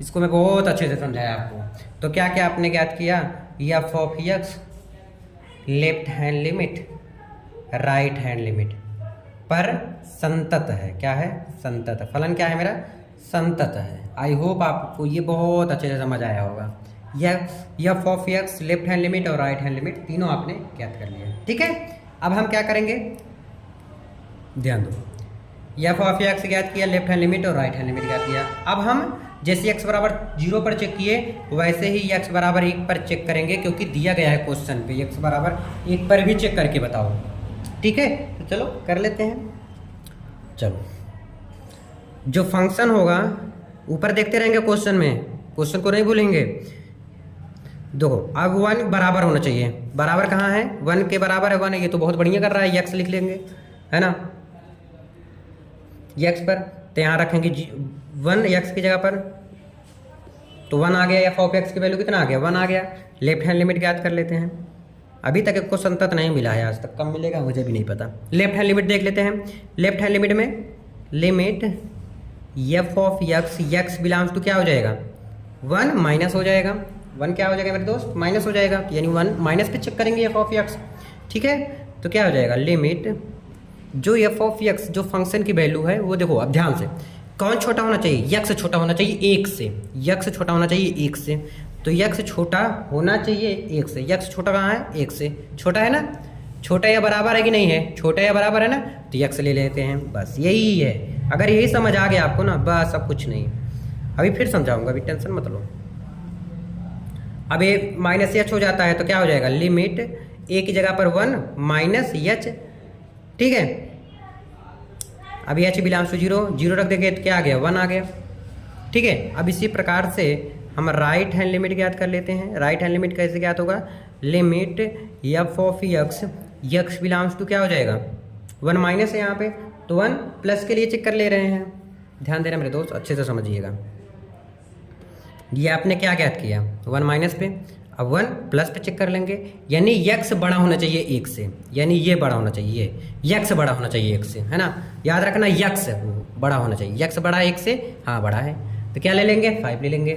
इसको मैं बहुत अच्छे से समझाया आपको। तो क्या क्या आपने ज्ञात किया, f of x left hand limit right hand limit पर संतत है। क्या है? संतत। फलन क्या है मेरा? संतत है। आई होप आपको ये बहुत अच्छे से समझ आया होगा। f of x left hand limit और राइट हैंड लिमिट तीनों आपने ज्ञात कर लिया। ठीक है, अब हम क्या करेंगे, ध्यान दो, f ऑफ x ज्ञात किया, लेफ्ट हैंड लिमिट और राइट हैंड लिमिट ज्ञात किया। अब हम जैसे x बराबर 0 पर चेक किए वैसे ही x बराबर 1 पर चेक करेंगे, क्योंकि दिया गया है क्वेश्चन पे x बराबर 1 पर भी चेक करके बताओ। ठीक है, तो चलो कर लेते हैं। चलो, जो फंक्शन होगा ऊपर देखते रहेंगे क्वेश्चन में, क्वेश्चन को नहीं भूलेंगे। देखो अब 1 बराबर होना चाहिए, बराबर कहाँ है? 1 के बराबर है 1 है, ये तो बहुत बढ़िया कर रहा है, x लिख लेंगे, है ना, x पर, तो यहाँ रखेंगे 1 x की जगह पर, तो 1 आ गया। f ऑफ x की वैल्यू कितना आ गया? 1 आ गया। लेफ्ट हैंड लिमिट ज्ञात कर लेते हैं। अभी तक इसको संतत नहीं मिला है, आज तक कब मिलेगा मुझे भी नहीं पता। लेफ्ट हैंड लिमिट देख लेते हैं। लेफ्ट हैंड लिमिट में limit f of x belongs to क्या हो जाएगा? 1 माइनस हो जाएगा। 1 क्या हो जाएगा मेरे दोस्त? माइनस हो जाएगा, यानी 1 माइनस पे चेक करेंगे f ऑफ x। ठीक है, तो क्या हो जाएगा? लिमिट जो f ऑफ x जो फंक्शन की वैल्यू है वो देखो, अब ध्यान से, कौन छोटा होना चाहिए? x छोटा होना चाहिए 1 से, x छोटा होना चाहिए 1 से, तो x छोटा होना चाहिए 1 से। x छोटा कहाँ है? 1 से। छोटा है ना? छोटा या बराबर है कि नहीं है? छोटा या बराबर है ना, तो x ले लेते हैं, बस यही है। अगर यही समझ आ गया आपको ना, बस अब कुछ नहीं। अभी फिर समझाऊंगा, अभी टेंशन मत लो। अब ये माइनस h हो जाता है तो क्या हो जाएगा? लिमिट a की जगह पर 1 माइनस h। ठीक है, अब h बिलोंग्स टू 0, 0 रख देंगे तो क्या आ गया? 1 आ गया। ठीक है, अब इसी प्रकार से हम राइट हैंड लिमिट ज्ञात कर लेते हैं। राइट हैंड लिमिट कैसे ज्ञात होगा? Limit f of x belongs to क्या हो जाएगा? 1 माइनस है यहाँ पे, तो 1 प्लस के लिए चेक कर ले रहे हैं। ध्यान देना मेरे दोस्त, अच्छे से समझिएगा। ये आपने क्या ज्ञात किया? 1 माइनस पे, अब 1 प्लस पे चेक कर लेंगे, यानी x बड़ा होना चाहिए 1 से, यानी ये बड़ा होना चाहिए, x बड़ा होना चाहिए 1 से, है ना। याद रखना, x बड़ा होना चाहिए। x बड़ा है 1 से, हाँ बड़ा है, तो क्या ले लेंगे? 5 ले लेंगे।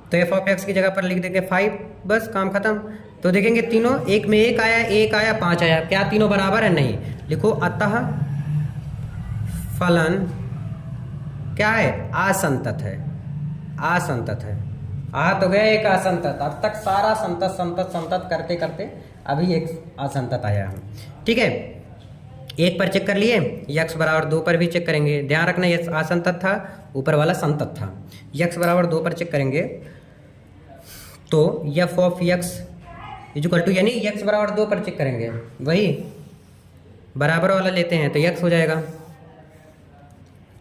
तो f ऑफ x की जगह पर लिख देंगे 5, बस काम खत्म। तो देखेंगे तीनों, एक में 1 आया, 1 आया, 5 आया, क्या तीनों बराबर है? नहीं। लिखो अतः फलन क्या है? असंतत है। असंतत है। आ तो गया एक असंतत, अब तक सारा संतत संतत संतत करते करते अभी एक असंतत आया है। ठीक है, 1 पर चेक कर लिए, x बराबर 2 पर भी चेक करेंगे। ध्यान रखना ये असंतत था, ऊपर वाला संतत था। x बराबर 2 पर चेक करेंगे तो f of x equal to, यानी x बराबर 2 पर चेक करेंगे, वही बराबर वाला लेते हैं तो x हो जाएगा।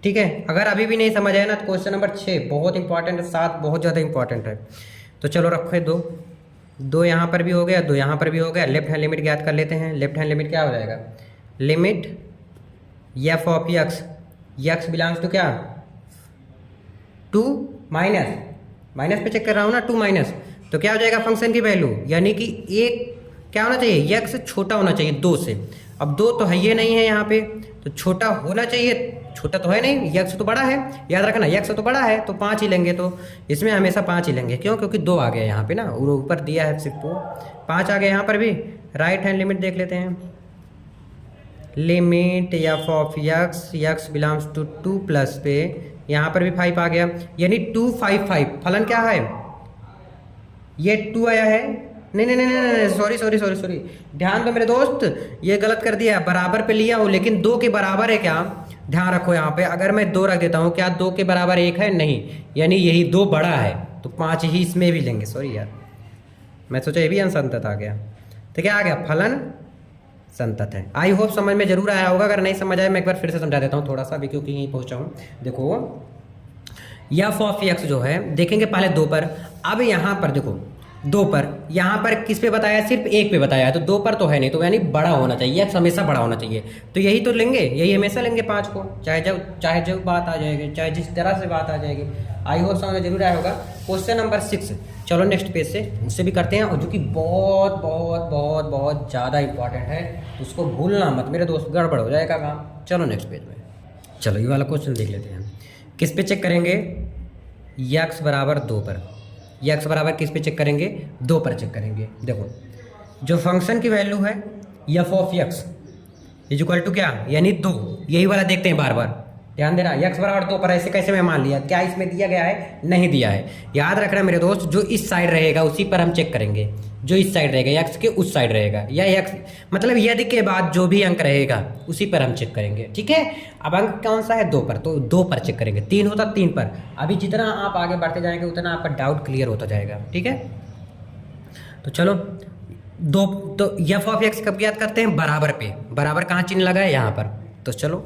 ठीक है, अगर अभी भी नहीं समझ आया ना तो क्वेश्चन नंबर 6 बहुत इंपॉर्टेंट है, 7 बहुत ज़्यादा इंपॉर्टेंट है। तो चलो रखो 2 यहाँ पर भी हो गया, 2 यहाँ पर भी हो गया। लेफ्ट हैंड लिमिट ज्ञात कर लेते हैं। लेफ्ट हैंड लिमिट क्या हो जाएगा? Limit f of x belongs to क्या? 2 माइनस, माइनस पे चेक कर रहा हूँ ना, 2 माइनस, तो क्या हो जाएगा? फंक्शन की वैल्यू, यानी कि एक क्या होना चाहिए? x छोटा होना चाहिए 2 से। अब 2 तो है ये नहीं है यहाँ पे, तो छोटा होना चाहिए, छोटा तो है नहीं, x तो बड़ा है। याद रखना, x तो बड़ा है तो 5 ही लेंगे, तो इसमें हमेशा 5 ही लेंगे। क्यों? क्योंकि 2 आ गया यहाँ पे ना, और ऊपर दिया है सिर्फ 5 आ गया यहाँ पर भी। राइट हैंड लिमिट देख लेते हैं। Limit f of x belongs to 2 plus पे यहाँ पर भी 5 आ गया, यानी 2 5 5। फलन क्या है, ये 2 आया है, नहीं नहीं नहीं नहीं, सॉरी, ध्यान दो मेरे दोस्त, ये गलत कर दिया, बराबर पे लिया हूँ लेकिन 2 के बराबर है क्या, ध्यान रखो यहाँ पे। अगर मैं 2 रख देता हूँ, क्या 2 के बराबर 1 है, नहीं, यानी यही 2 बड़ा है, तो 5 ही इसमें भी लेंगे। सॉरी यार, मैं सोचा ये भी असंतत आ गया, तो क्या आ गया, फलन संतत है। आई होप समझ में जरूर आया होगा, अगर नहीं समझ आया मैं एक बार फिर से समझा देता हूँ थोड़ा सा भी, क्योंकि यहीं पहुँचा हूँ। देखो एफ ऑफ एक्स जो है, देखेंगे पहले 2 पर, अब यहाँ पर देखो 2 पर, यहाँ पर किस पे बताया, सिर्फ 1 पे बताया है, तो 2 पर तो है नहीं, तो यानी बड़ा होना चाहिए, एक्स हमेशा बड़ा होना चाहिए, तो यही तो लेंगे, यही हमेशा लेंगे 5 को, चाहे जब बात आ जाएगी, चाहे जिस तरह से बात आ जाएगी। आई होप समझ में जरूर आया होगा। क्वेश्चन नंबर 6, चलो नेक्स्ट पेज से उससे भी करते हैं, और जो कि बहुत बहुत बहुत बहुत ज़्यादा इंपॉर्टेंट है, तो उसको भूलना मत मेरे दोस्त, गड़बड़ हो जाएगा काम। चलो नेक्स्ट पेज में, चलो ये वाला क्वेश्चन देख लेते हैं। किस पे चेक करेंगे, यक्स बराबर 2 पर, यक्स बराबर किस पे चेक करेंगे, 2 पर चेक करेंगे। देखो जो फंक्शन की वैल्यू है f of x is equal to क्या, यानी 2, यही वाला देखते हैं बार बार, ध्यान देना, यक्स बराबर 2 पर, ऐसे कैसे मैं मान लिया, क्या इसमें दिया गया है, नहीं दिया है। याद रखना मेरे दोस्त, जो इस साइड रहेगा उसी पर हम चेक करेंगे, जो इस साइड रहेगा, यक्स के उस साइड रहेगा, या यक्स मतलब यदि के बाद जो भी अंक रहेगा उसी पर हम चेक करेंगे, ठीक है। अब अंक कौन सा है, 2 पर, तो 2 पर चेक करेंगे, 3 होता 3 पर। अभी जितना आप आगे बढ़ते जाएंगे उतना आपका डाउट क्लियर होता जाएगा, ठीक है। तो चलो 2, तो एफ ऑफ एक्स कब ज्ञात करते हैं, बराबर पे, बराबर कहाँ चिन्ह लगा है, यहाँ पर, तो चलो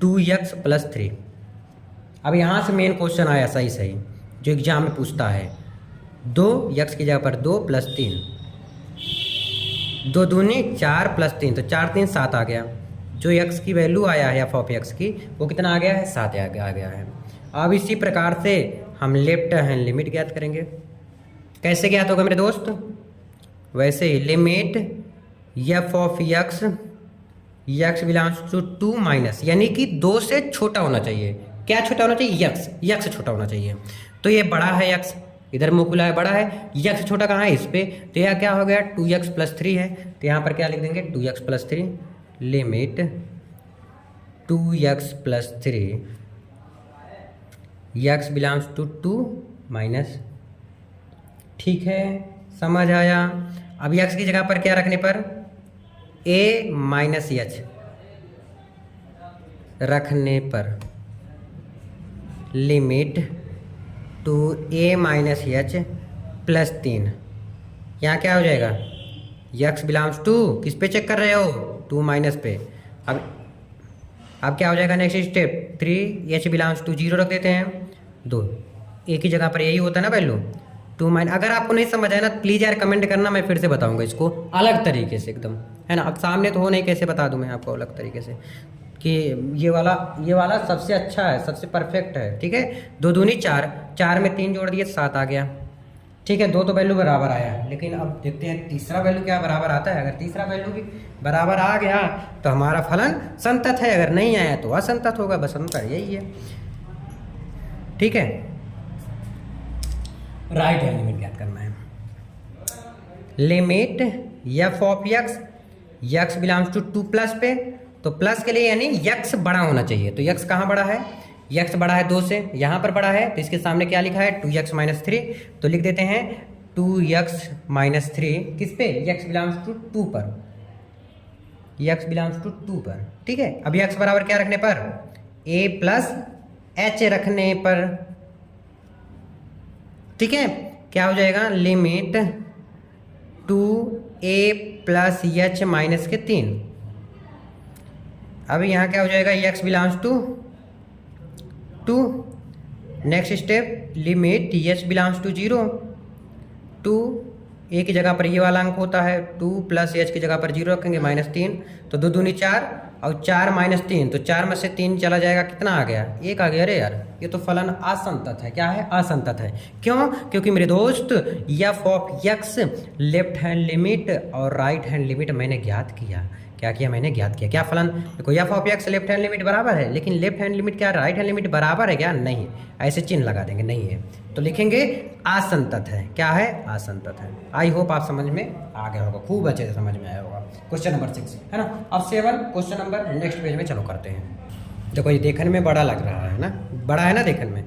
2x + 3। अब यहाँ से मेन क्वेश्चन आया सही जो एग्जाम में पूछता है, 2x की जगह पर 2 + 3, 2 दूनी 4 + 3, तो 4 3 7 आ गया। जो x की वैल्यू आया है एफ ऑफ एक्स की, वो कितना आ गया है, 7 आ गया है। अब इसी प्रकार से हम लेफ्ट हैंड लिमिट ज्ञात करेंगे। कैसे ज्ञात होगा मेरे दोस्त, वैसे ही limit f of x belongs to 2 minus, यानी कि 2 से छोटा होना चाहिए। क्या छोटा होना चाहिए, यक्स से छोटा होना चाहिए। तो ये बड़ा है यक्स, इधर मुकुला है, बड़ा है, यक्स छोटा कहाँ है, इस पे, तो यह क्या हो गया, 2x + 3 है, तो यहाँ पर क्या लिख देंगे, 2x + 3 limit 2x + 3 x belongs to 2 minus, ठीक है, समझ आया। अब यक्स की जगह पर क्या रखने पर, a - h रखने पर लिमिट 2a - h + 3, यहाँ क्या हो जाएगा, यक्स बिलोंग्स टू, किस पे चेक कर रहे हो, 2 माइनस पे। अब क्या हो जाएगा next step, 3h belongs to 0 रख देते हैं, 2, a की जगह पर यही होता है ना वैल्यू, 2 माइनस। अगर आपको नहीं समझ आया ना प्लीज़ यार कमेंट करना, मैं फिर से बताऊंगा इसको अलग तरीके से एकदम, है ना। अब सामने तो हो नहीं, कैसे बता दूं मैं आपको अलग तरीके से, कि ये वाला सबसे अच्छा है, सबसे परफेक्ट है, ठीक है। 2 दूनी 4, 4 में 3 जोड़ दिए 7 आ गया, ठीक है। 2 तो वैल्यू बराबर आया, लेकिन अब देखते हैं तीसरा वैल्यू क्या बराबर आता है। अगर तीसरा वैल्यू भी बराबर आ गया तो हमारा फलन संतत है, अगर नहीं आया तो असंतत होगा, बस अंतर यही है, ठीक है। राइट हैंड लिमिट ज्ञात करना है, limit f of x belongs to 2 plus पे, तो प्लस के लिए यानी यक्स बड़ा होना चाहिए, तो यक्स कहाँ बड़ा है, यक्स बड़ा है 2 से, यहाँ पर बड़ा है, तो इसके सामने क्या लिखा है, 2x - 3, तो लिख देते हैं 2x - 3 किस पे, यक्स बिलोंग्स टू 2 पर, यक्स बिलोंग्स टू 2 पर, ठीक है। अब यक्स बराबर क्या रखने पर, a + h रखने पर, ठीक है। क्या हो जाएगा, लिमिट 2a + h - 3। अब यहाँ क्या हो जाएगा, x belongs to 2, next step limit h belongs to 0, 2 a की जगह पर ये वाला अंक होता है, 2 + h की जगह पर 0 रखेंगे -3, तो 2 दूनी 4 और 4 - 3, तो 4 में से 3 चला जाएगा, कितना आ गया, 1 आ गया। अरे यार ये तो फलन असंतत है, क्या है, असंतत है। क्यों, क्योंकि मेरे दोस्त F of x left hand limit और राइट हैंड लिमिट मैंने ज्ञात किया, क्या किया मैंने, ज्ञात किया। क्या फलन, देखो f of x left hand limit बराबर है, लेकिन लेफ्ट हैंड लिमिट क्या राइट हैंड लिमिट बराबर है क्या, नहीं। ऐसे चिन्ह लगा देंगे, नहीं है तो लिखेंगे आसंतत है। क्या है, आसंतत है। आई होप आप समझ में आ गया होगा, खूब अच्छे से समझ में आया होगा। क्वेश्चन नंबर 6 है ना। अब 7 क्वेश्चन नंबर नेक्स्ट पेज में चलो करते हैं। देखो ये देखने में बड़ा लग रहा है ना, बड़ा है ना देखने में।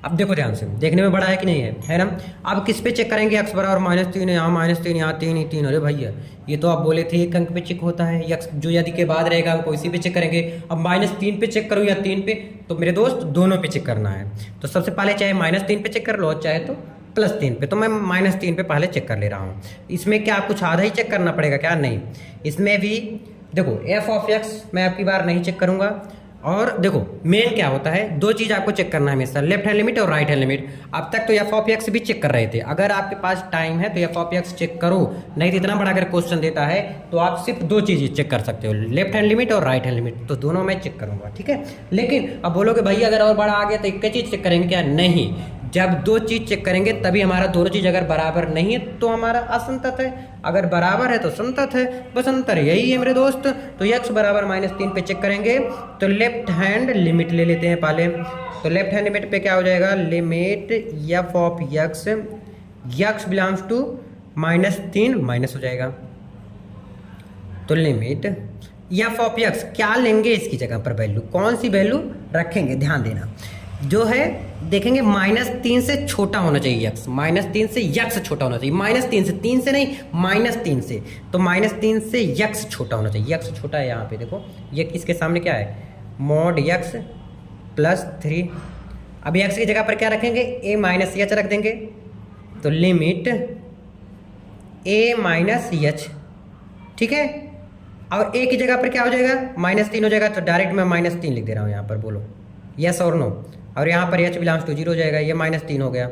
अब देखो ध्यान से, देखने में बड़ा है कि नहीं है ना। अब किस पे चेक करेंगे, एक्स बराबर -3 यहाँ -3 यहाँ 3 ही 3। अरे भैया ये तो आप बोले थे 1 अंक पे चेक होता है, एक्स जो यदि के बाद रहेगा हमको इसी पे चेक करेंगे। अब -3 पे चेक करूँ या 3 पे, तो मेरे दोस्त दोनों पे चेक करना है। तो सबसे पहले चाहे -3 पे चेक कर लो, चाहे तो +3 पे। तो मैं -3 पे पहले चेक कर ले रहा हूँ। इसमें क्या कुछ आधा ही चेक करना पड़ेगा क्या, नहीं। इसमें भी देखो एफ ऑफ एक्स मैं आपकी बार नहीं चेक करूँगा। और देखो मेन क्या होता है, दो चीज़ आपको चेक करना है हमेशा, लेफ्ट हैंड लिमिट और राइट हैंड लिमिट। अब तक तो एफ ऑफ एक्स भी चेक कर रहे थे, अगर आपके पास टाइम है तो एफ ऑफ एक्स चेक करो, नहीं तो इतना बड़ा अगर क्वेश्चन देता है तो आप सिर्फ दो चीज़ें चेक कर सकते हो, लेफ्ट हैंड लिमिट और राइट हैंड लिमिट। तो दोनों मैं चेक करूंगा, ठीक है। लेकिन अब बोलोगे भैया अगर और बड़ा आ गया तो एक चीज़ चेक करेंगे क्या, नहीं। जब दो चीज़ चेक करेंगे तभी हमारा दोनों चीज़ अगर बराबर नहीं है तो हमारा असंतत है, अगर बराबर है तो संतत है, बस अंतर यही है मेरे दोस्त। तो x बराबर -3 पे चेक करेंगे तो लेफ्ट हैंड लिमिट ले लेते हैं पहले। तो लेफ्ट हैंड लिमिट पे क्या हो जाएगा, limit f of x, x belongs to -3 minus हो जाएगा। तो लिमिट एफ ऑफ एक्स क्या लेंगे इसकी जगह पर वैल्यू, कौन सी वैल्यू रखेंगे, ध्यान देना। जो है देखेंगे -3 से छोटा होना चाहिए x, -3 से x छोटा होना चाहिए, -3 से, 3 से नहीं, -3 से। तो -3 से x छोटा होना चाहिए, x छोटा है यहाँ पे देखो, ये इसके सामने क्या है, mod x +3। अब x की जगह पर क्या रखेंगे, a माइनस h रख देंगे। तो लिमिट a माइनस h, ठीक है। और a की जगह पर क्या हो जाएगा, -3 हो जाएगा। तो डायरेक्ट मैं -3 लिख दे रहा हूँ यहाँ पर, बोलो यस और नो। और यहाँ पर h बिलोंग्स टू 0 हो जाएगा, ये -3 हो गया,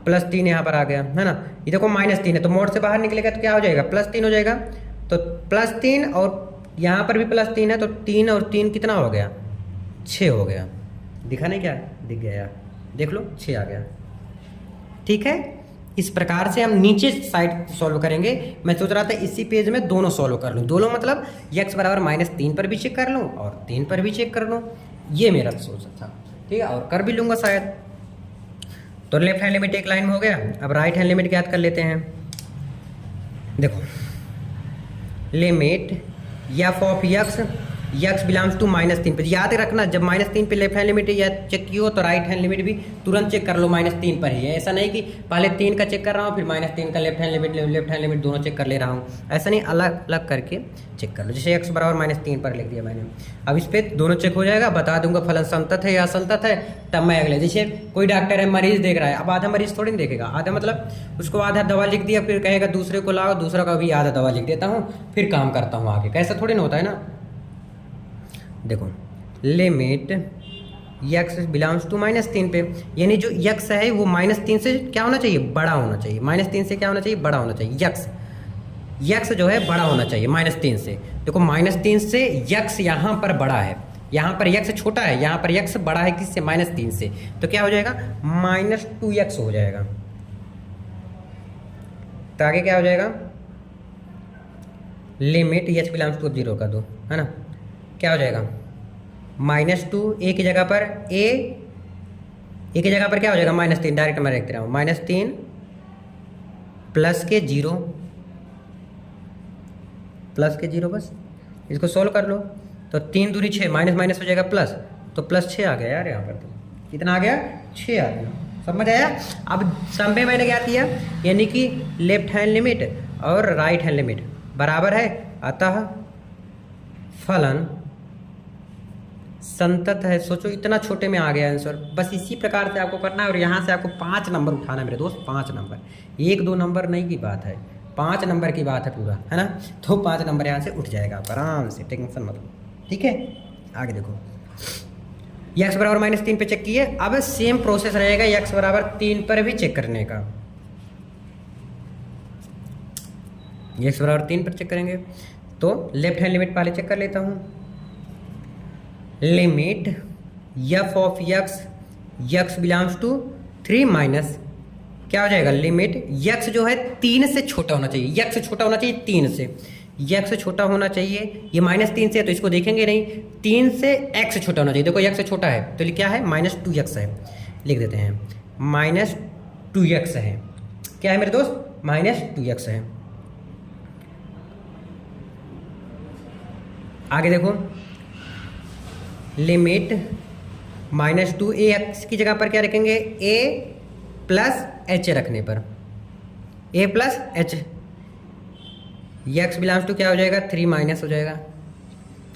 +3 यहाँ पर आ गया, है ना। ये देखो -3 है तो मोड से बाहर निकलेगा तो क्या हो जाएगा, +3 हो जाएगा। तो +3 और यहाँ पर भी +3 है, तो 3 और 3 कितना हो गया, 6 हो गया। दिखा नहीं, क्या दिख गया यार, देख लो 6 आ गया, ठीक है। इस प्रकार से हम नीचे साइड सॉल्व करेंगे। मैं सोच रहा था इसी पेज में दोनों सॉल्व कर लूँ, दोनों मतलब x बराबर -3 पर भी चेक कर लूँ और 3 पर भी चेक कर लूँ, ये मेरा सोच था, ठीक है। और कर भी लूँगा शायद। तो लेफ्ट हैंड लिमिट एक लाइन में हो गया। अब राइट हैंड लिमिट ज्ञात कर लेते हैं। देखो limit f of x belongs to -3 पे, याद रखना जब -3 पे लेफ्ट हैंड लिमिट या चेक की हो तो राइट हैंड लिमिट भी तुरंत चेक कर लो, -3 पर ही है। ऐसा नहीं कि पहले 3 का चेक कर रहा हूँ फिर -3 का लेफ्ट हैंड लिमिट दोनों चेक कर ले रहा हूँ, ऐसा नहीं, अलग अलग करके चेक कर लो। जैसे x बराबर -3 पर लिख दिया मैंने, अब इस पर दोनों चेक हो जाएगा, बता दूंगा फलन संतत है या असंतत है। तब मैं अगले, जैसे कोई डॉक्टर है मरीज देख रहा है, अब आधा मरीज थोड़ी नहीं देखेगा, आधा मतलब उसको आधा दवा लिख दिया फिर कहेगा दूसरे को लाओ, दूसरा का भी आधा दवा लिख देता हूँ फिर काम करता हूँ आगे, कैसा थोड़ी ना होता है ना। देखो लिमिट x बिलोंग्स टू -3 पे, यानी जो x है वो -3 से क्या होना चाहिए, बड़ा होना चाहिए। -3 से क्या होना चाहिए, बड़ा होना चाहिए। x जो है बड़ा होना चाहिए -3 से। देखो -3 से x यहाँ पर बड़ा है, यहाँ पर x छोटा है, यहाँ पर x बड़ा है किससे, -3 से। तो क्या हो जाएगा, -2x हो जाएगा। तो आगे क्या हो जाएगा, लिमिट h बिलोंग्स टू 0 का दो, है ना। क्या हो जाएगा, -2, a की जगह पर a की जगह पर क्या हो जाएगा, -3, डायरेक्ट मैं लिख रहा हूँ, -3 प्लस के 0 बस। इसको सोल्व कर लो तो 3 दूनी 6, माइनस हो जाएगा प्लस, तो +6 आ गया यार यहाँ पर। तो कितना आ गया, 6 आ गया, समझ आया। अब सम में मैंने क्या किया, यानी कि लेफ्ट हैंड लिमिट और राइट हैंड लिमिट बराबर है, अतः फलन संतत है। सोचो इतना छोटे में आ गया आंसर। बस इसी प्रकार से आपको करना है और यहाँ से आपको 5 नंबर उठाना है मेरे दोस्त, 5 नंबर, 1-2 नंबर नहीं की बात है, 5 नंबर की बात है पूरा, है ना। तो 5 नंबर यहाँ से उठ जाएगा आप आराम से, टेंशन मत लो, ठीक है। आगे देखो x बराबर -3 पे चेक किए, अब सेम प्रोसेस रहेगा x बराबर 3 पर भी चेक करने का। x बराबर 3 पर चेक करेंगे तो लेफ्ट हैंड लिमिट पहले चेक कर लेता हूँ। Limit f of x belongs to 3 minus क्या हो जाएगा, लिमिट x जो है 3 से छोटा होना चाहिए, x छोटा होना चाहिए 3 से। x छोटा होना चाहिए, ये -3 से है तो इसको देखेंगे नहीं, 3 से x छोटा होना चाहिए, देखो x छोटा है तो क्या है -2x है, लिख देते हैं -2x है, क्या है मेरे दोस्त -2x है। आगे देखो लिमिट -2 ax की जगह पर क्या रखेंगे a प्लस h रखने पर a plus h, x belongs to क्या हो जाएगा 3 माइनस हो जाएगा।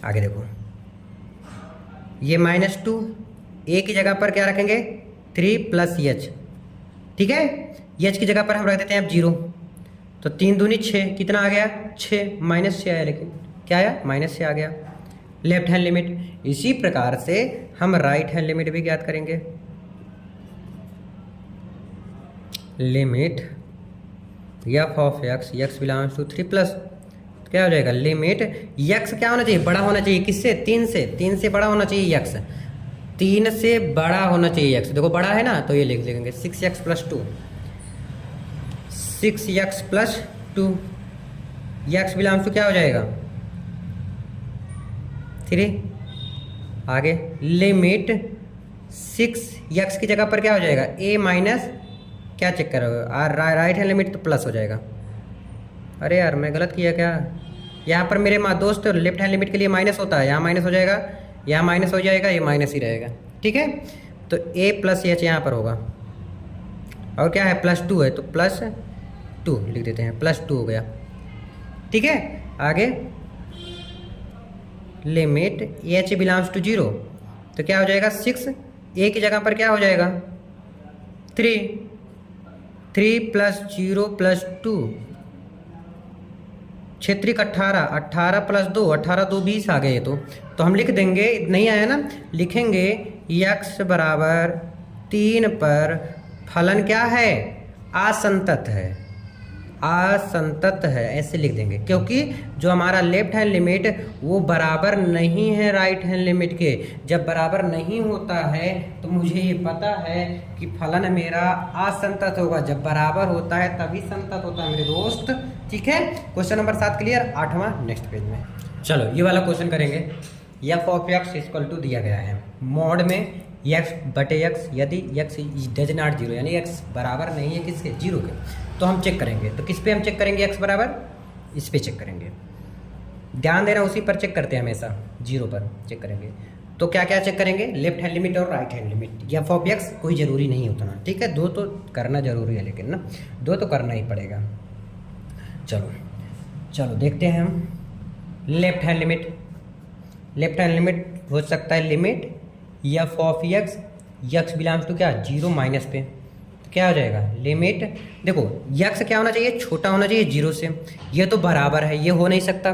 आगे देखो ये -2 a की जगह पर क्या रखेंगे 3 प्लस h, ठीक है, h की जगह पर हम रख देते हैं अब 0, तो 3 दूनी 6, कितना आ गया 6, -6 आया, लेकिन क्या आया -6 आ गया। लेफ्ट हैंड लिमिट, इसी प्रकार से हम राइट हैंड लिमिट भी ज्ञात करेंगे। Limit f of x belongs to 3 plus, क्या हो जाएगा लिमिट x क्या होना चाहिए बड़ा होना चाहिए, किससे 3 से बड़ा होना चाहिए x, 3 से बड़ा होना चाहिए x, देखो बड़ा है ना तो ये लिख लेंगे 6x plus 2, 6x plus 2, x belongs to क्या हो जाएगा 3। आगे लिमिट 6x की जगह पर क्या हो जाएगा a माइनस, क्या चेक करोगे राइट हैंड लिमिट तो प्लस हो जाएगा, अरे यार मैं गलत किया क्या, यहाँ पर मेरे दोस्त लेफ्ट हैंड लिमिट के लिए माइनस होता है, यहाँ माइनस हो जाएगा, यहाँ माइनस हो जाएगा, ये माइनस ही रहेगा, ठीक है, तो a प्लस एच यहाँ पर होगा, और क्या है +2 है तो +2 लिख देते हैं, +2 हो गया, ठीक है। आगे लिमिट h बिलोंग्स टू 0 तो क्या हो जाएगा 6, a की जगह पर क्या हो जाएगा 3 प्लस 0 प्लस 2, 6 18, 18 प्लस 2, 18 2 20 आ गए, तो हम लिख देंगे, नहीं आया ना, लिखेंगे x बराबर 3 पर फलन क्या है असंतत है, असंतत है, ऐसे लिख देंगे, क्योंकि जो हमारा लेफ्ट हैंड लिमिट वो बराबर नहीं है राइट हैंड लिमिट के, जब बराबर नहीं होता है तो मुझे ये पता है कि फलन मेरा असंतत होगा, जब बराबर होता है तभी संतत होता है मेरे दोस्त, ठीक है। Question number 7 clear. 8वां नेक्स्ट पेज में, चलो ये वाला क्वेश्चन करेंगे। f of x equal to दिया गया है मॉड में x बटे x, यदि x डज नॉट 0 यानी x बराबर नहीं है किसके 0 के, तो हम चेक करेंगे, तो किस पे हम चेक करेंगे x बराबर, इस पे चेक करेंगे, ध्यान देना उसी पर चेक करते हैं हमेशा, 0 पर चेक करेंगे। तो क्या क्या चेक करेंगे, लेफ्ट हैंड लिमिट और right hand limit. f of x कोई ज़रूरी नहीं उतना, ठीक है, 2 तो करना ज़रूरी है, लेकिन ना 2 तो करना ही पड़ेगा। चलो देखते हैं हम left hand limit. Left hand limit हो सकता है limit f of x belongs to क्या 0 माइनस पे, तो क्या हो जाएगा लिमिट, देखो x क्या होना चाहिए छोटा होना चाहिए 0 से, ये तो बराबर है, ये हो नहीं सकता,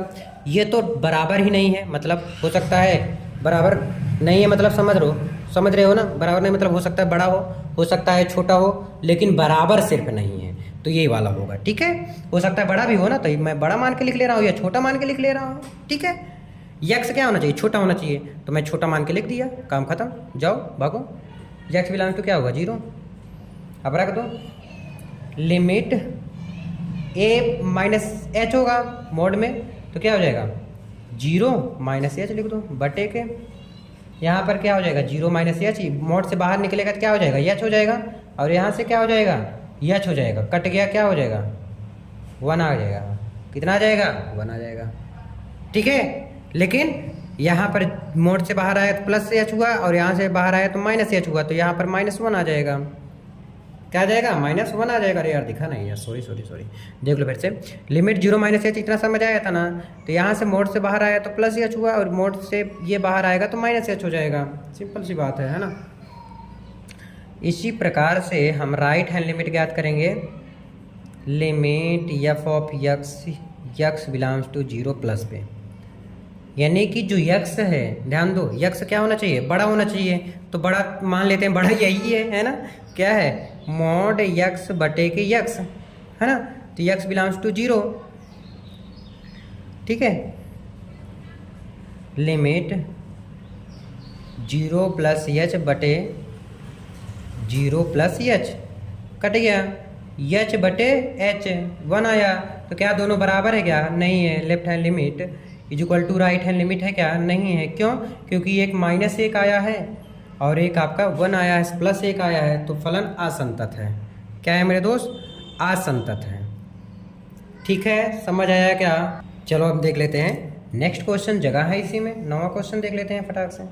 ये तो बराबर ही नहीं है, मतलब हो सकता है बराबर नहीं है, मतलब समझ रहे हो ना, बराबर नहीं मतलब हो सकता है बड़ा हो सकता है छोटा हो, लेकिन बराबर सिर्फ नहीं है, तो ये वाला होगा, ठीक है। हो सकता है बड़ा भी हो ना, तो मैं बड़ा मान के लिख ले रहा हूँ या छोटा मान के लिख ले रहा हूँ, ठीक है। x क्या होना चाहिए छोटा होना चाहिए, तो मैं छोटा मान के लिख दिया, काम खत्म, जाओ भागो, x बिलोंग्स टू क्या होगा 0, अब रख दो लिमिट a माइनस एच होगा मोड में, तो क्या हो जाएगा 0 माइनस एच लिख दो बटे के, यहाँ पर क्या हो जाएगा 0 माइनस एच, मोड से बाहर निकलेगा तो क्या हो जाएगा एच हो जाएगा, और यहाँ से क्या हो जाएगा एच हो जाएगा, कट गया क्या हो जाएगा 1 आ जाएगा, कितना आ जाएगा 1 आ जाएगा, ठीक है। लेकिन यहाँ पर मोड से बाहर आया तो प्लस एच हुआ, और यहाँ से बाहर आया तो माइनस एच हुआ, तो यहाँ पर -1 आ जाएगा, क्या आ जाएगा -1 आ जाएगा। अरे यार दिखा नहीं यार, सॉरी देख लो फिर से, लिमिट 0 माइनस एच इतना समझ आया था ना, तो यहाँ से मोड से बाहर आया तो प्लस एच हुआ, और मोड से ये बाहर आएगा तो माइनस एच हो जाएगा, सिंपल सी बात है ना। इसी प्रकार से हम राइट हैंड लिमिट ज्ञात करेंगे, limit f of x belongs to 0 plus पे, यानी कि जो x है, ध्यान दो x क्या होना चाहिए बड़ा होना चाहिए, तो बड़ा मान लेते हैं, बड़ा यही है ना, क्या है मॉड x बटे के x है ना, तो x बिलोंग्स टू 0, ठीक है। लिमिट 0 प्लस h बटे 0 प्लस h, कट गया h बटे h 1 आया, तो क्या दोनों बराबर है क्या? नहीं है। Left hand limit is equal to right hand limit है क्या? नहीं है। क्यों? क्योंकि एक -1 आया है और एक आपका 1 आया है, +1 आया है, तो फलन असंतत है। क्या है मेरे दोस्त? असंतत है। ठीक है, समझ आया क्या? चलो अब देख लेते हैं नेक्स्ट क्वेश्चन, जगह है इसी में, 9वां क्वेश्चन देख लेते हैं फटाक से।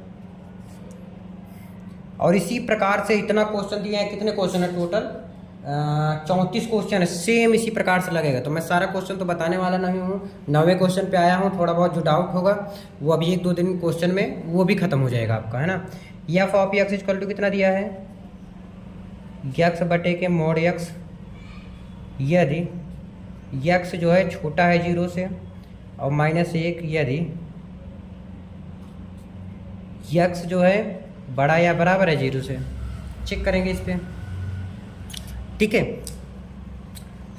और इसी प्रकार से इतना क्वेश्चन दिया है, कितने क्वेश्चन है टोटल? 34 क्वेश्चन है, सेम इसी प्रकार से लगेगा। तो मैं सारा क्वेश्चन तो बताने वाला नहीं हूँ, 9वें क्वेश्चन पे आया हूँ। थोड़ा बहुत जो डाउट होगा वो अभी 1-2 दिन क्वेश्चन में वो भी खत्म हो जाएगा आपका, है ना। F of x equal to कितना दिया है? एक्स बटे के मोड एक्स, यदि एक्स जो है छोटा है 0 से और -1, यदि एक्स जो है बड़ा या बराबर है 0 से। चेक करेंगे इस पर, ठीक है।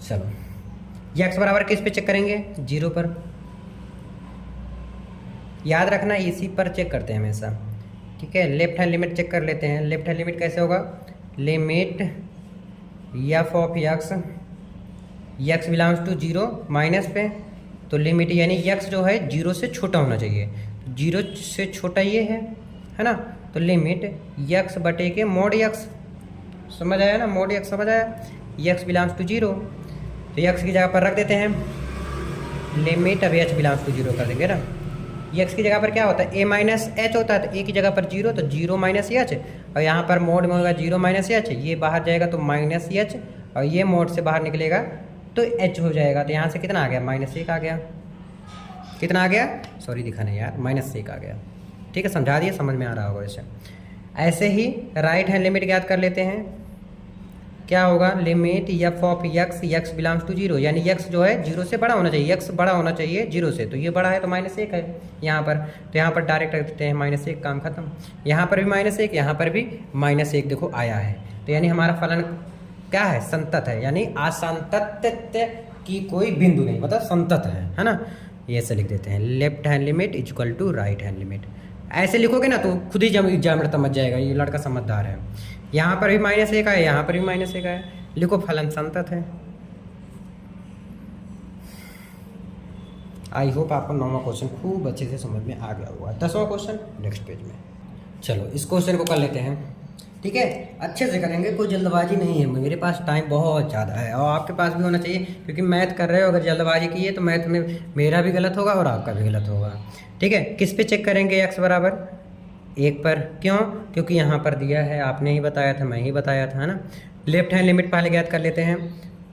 चलो एक्स बराबर किस पे चेक करेंगे? 0 पर। याद रखना इसी पर चेक करते हैं हमेशा, ठीक है। लेफ्ट हैंड लिमिट चेक कर लेते हैं। लेफ्ट हैंड लिमिट कैसे होगा? Limit f of x belongs to 0 minus पे, तो लिमिट यानी एक्स जो है 0 से छोटा होना चाहिए, 0 से छोटा ये है ना। तो लिमिट एक्स बटे के मोड एक्स, समझ आया ना? मोड एक्स समझ आया। एक्स बिलोंग्स टू 0, तो एक्स की जगह पर रख देते हैं लिमिट, अब एच बिलोंग्स टू 0 कर देंगे ना। एक्स की जगह पर क्या होता है? ए माइनस एच होता है, तो ए की जगह पर 0, तो 0 माइनस एच, और यहाँ पर मोड में होगा 0 माइनस एच, ये बाहर जाएगा तो माइनस एच, और ये मोड से बाहर निकलेगा तो एच हो जाएगा। तो यहाँ से कितना आ गया? -1 आ गया। कितना आ गया? सॉरी दिखा नहीं यार, -1 आ गया। ठीक है, समझा दिया, समझ में आ रहा होगा वैसे। ऐसे ही राइट हैंड लिमिट ज्ञात कर लेते हैं। क्या होगा? Limit f of x belongs to 0, यानी एक्स जो है 0 से बड़ा होना चाहिए, एक्स बड़ा होना चाहिए 0 से, तो ये बड़ा है तो -1 है यहाँ पर, तो यहाँ पर डायरेक्ट रख देते हैं -1, काम खत्म। यहाँ पर भी -1, यहाँ पर भी -1 देखो आया है, तो यानी हमारा फलन क्या है? संतत है, यानी असंतत की कोई बिंदु नहीं, मतलब संतत है ना। ये ऐसे लिख देते हैं, left hand limit is equal to right hand limit. ऐसे लिखोगे ना तो खुद ही एग्जामिनर समझ जाएगा, ये लड़का समझदार है। यहाँ पर भी -1 है, यहाँ पर भी -1 है, लिखो फलन संतत है। आई होप आपको 9वां क्वेश्चन खूब अच्छे से समझ में आ गया होगा। 10वां क्वेश्चन नेक्स्ट पेज में। चलो इस क्वेश्चन को कर लेते हैं, ठीक है। अच्छे से करेंगे, कोई जल्दबाजी नहीं है, मेरे पास टाइम बहुत ज़्यादा है और आपके पास भी होना चाहिए, क्योंकि मैथ कर रहे हो, अगर जल्दबाजी की है तो मैथ में मेरा भी गलत होगा और आपका भी गलत होगा, ठीक है। किस पे चेक करेंगे? एक्स बराबर 1 पर। क्यों? क्योंकि यहाँ पर दिया है, आपने ही बताया था, मैं ही बताया था, है ना। लेफ्ट हैंड लिमिट पहले ज्ञात कर लेते हैं,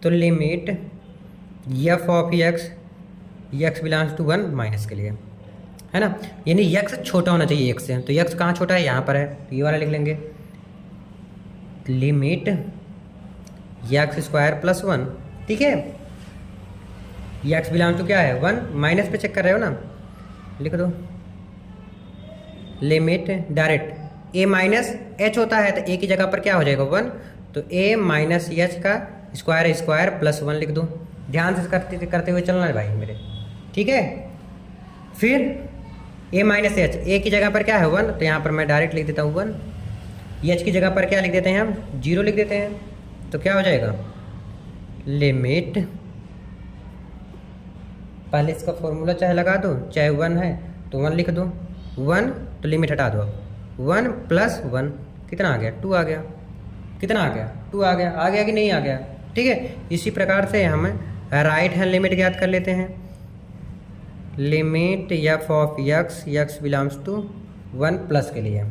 तो limit f of x belongs to 1 minus के लिए, है ना, यानी एक्स छोटा होना चाहिए 1 से, तो एक्स कहाँ छोटा है? यहाँ पर है, तो ये वाला लिख लेंगे, लिमिट x² + 1, ठीक है। एक्स बिलोंग्स टू क्या है? 1, माइनस पे चेक कर रहे हो ना, लिख दो limit direct a minus H होता है, तो a की जगह पर क्या हो जाएगा? 1, तो a माइनस एच का स्क्वायर + 1 लिख दो। ध्यान से करते हुए चलना है भाई मेरे, ठीक है। फिर a माइनस एच, a की जगह पर क्या है? 1, तो यहाँ पर मैं डायरेक्ट लिख देता हूँ 1। एच की जगह पर क्या लिख देते हैं हम? 0 लिख देते हैं, तो क्या हो जाएगा? लिमिट, पहले इसका फॉर्मूला चाहे लगा दो, चाहे 1 है तो 1 लिख दो, 1 तो लिमिट हटा दो, 1 + 1 कितना आ गया? 2 आ गया। कितना आ गया? 2 आ गया। आ गया कि नहीं आ गया? ठीक है। इसी प्रकार से हम राइट हैंड लिमिट ज्ञात कर लेते हैं। Limit f of x belongs to 1 plus के लिए,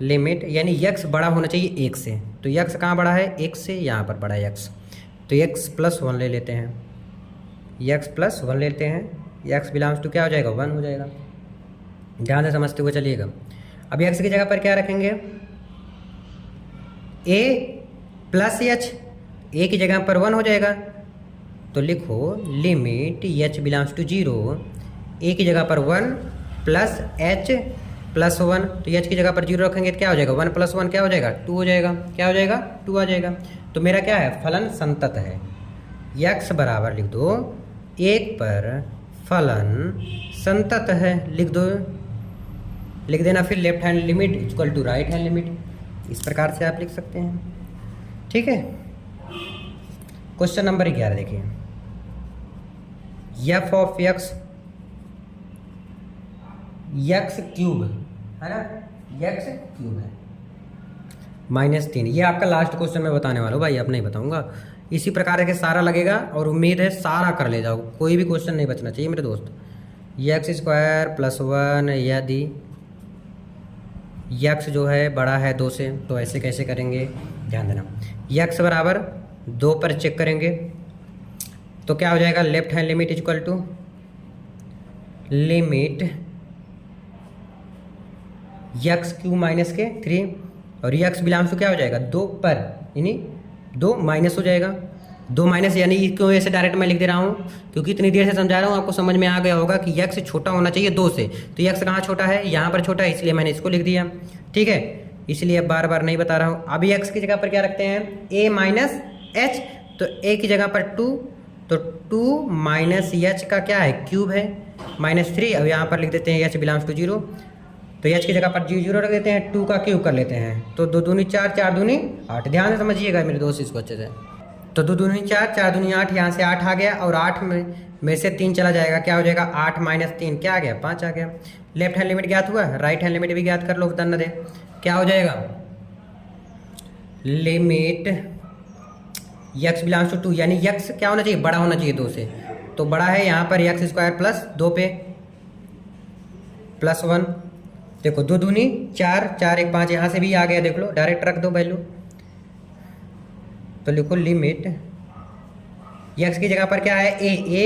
लिमिट यानी x बड़ा होना चाहिए 1 से, तो x कहाँ बड़ा है? 1 से, यहाँ पर बड़ा है x, तो x + 1 ले लेते हैं, x + 1 लेते हैं, x बिलोंग्स टू क्या हो जाएगा? 1 हो जाएगा। ध्यान से समझते हुए चलिएगा। अब x की जगह पर क्या रखेंगे? a + h, a की जगह पर 1 हो जाएगा, तो लिखो limit h belongs to 0, a की जगह पर 1 + h + 1, तो h की जगह पर 0 रखेंगे तो क्या हो जाएगा? 1 + 1 क्या हो जाएगा? 2 हो जाएगा। क्या हो जाएगा? 2 आ जाएगा। तो मेरा क्या है? फलन संतत है। x बराबर लिख दो 1 पर फलन संतत है, लिख दो, लिख देना। फिर left hand limit equal to right hand limit, इस प्रकार से आप लिख सकते हैं, ठीक है। क्वेश्चन नंबर 11 देखिए, F of x x cube है ना, एक्स क्यूब है -3। ये आपका लास्ट क्वेश्चन मैं बताने वाला हूँ भाई, अब नहीं बताऊंगा। इसी प्रकार के सारा लगेगा और उम्मीद है सारा कर ले जाओ, कोई भी क्वेश्चन नहीं बचना चाहिए मेरे दोस्त। एक्स स्क्वायर प्लस 1 यदि एक्स जो है बड़ा है 2 से, तो ऐसे कैसे करेंगे ध्यान देना। एक्स बराबर 2 पर चेक करेंगे तो क्या हो जाएगा, left hand limit equal to limit x q minus के 3 और एक्स बिलोंग्स टू क्या हो जाएगा 2 पर, यानी 2 माइनस हो जाएगा। 2 माइनस यानी क्यों ऐसे डायरेक्ट मैं लिख दे रहा हूँ, क्योंकि इतनी देर से समझा रहा हूँ, आपको समझ में आ गया होगा कि एक्स छोटा होना चाहिए 2 से। तो एक्स कहाँ छोटा है, यहाँ पर छोटा है, इसलिए मैंने इसको लिख दिया। ठीक है, इसलिए अब बार बार नहीं बता रहा हूँ। अभी एक्स की जगह पर क्या रखते हैं, ए माइनस एच, तो ए की जगह पर 2, तो 2 माइनस एच का क्या है क्यूब है -3। अब यहाँ पर लिख देते हैं एच बिलोंग्स टू 0, तो एच की जगह पर 0 रख देते हैं, 2 का क्यूब कर लेते हैं, तो 2 दूनी 4, 4 दूनी 8। ध्यान से समझिएगा मेरे दोस्त इसको अच्छे से। तो 2 दूनी 4, 4 दूनी 8, यहाँ से 8 आ गया और 8 में से 3 चला जाएगा, क्या हो जाएगा 8 - 3 क्या आ गया 5 आ गया। लेफ्ट हैंड लिमिट ज्ञात हुआ, राइट हैंड लिमिट भी ज्ञात कर लो, बता दे क्या हो जाएगा, लिमिट एक्स बिलोंग्स टू 2, यानी एक्स क्या होना चाहिए, बड़ा होना चाहिए 2 से, तो बड़ा है यहाँ पर एक्स स्क्वायर प्लस 2 पे प्लस 1। देखो 2 दूनी 4, 4 1 5, यहाँ से भी आ गया, देख लो डायरेक्ट रख दो वैल्यू। तो लिखो लिमिट एक्स की जगह पर क्या है ए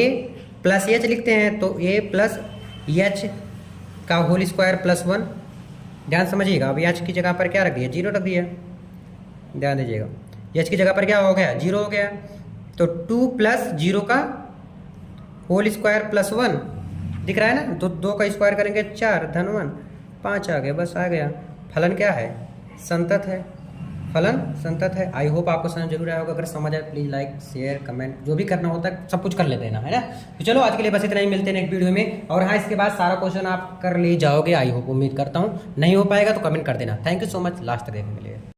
प्लस एच लिखते हैं, तो ए प्लस एच का होल स्क्वायर प्लस 1। ध्यान समझिएगा। अब एच की जगह पर क्या रख दिया, 0 रख दिया, ध्यान दीजिएगा। एच की जगह पर क्या हो गया 0 हो गया, तो 2 प्लस 0 का होल स्क्वायर प्लस 1 दिख रहा है ना, तो 2 का स्क्वायर करेंगे 4 धन 1 5 आ गया, बस आ गया। फलन क्या है, संतत है, फलन संतत है। आई होप आपको समझ जरूर आया होगा। अगर समझ आए प्लीज़ लाइक शेयर कमेंट जो भी करना होता है सब कुछ कर लेते हैं ना, है ना। तो चलो आज के लिए बस इतना ही, मिलते हैं नेक्स्ट वीडियो में। और हाँ, इसके बाद सारा क्वेश्चन आप कर ले जाओगे, आई होप, उम्मीद करता हूँ। नहीं हो पाएगा तो कमेंट कर देना। Thank you so much last तक देखने के लिए।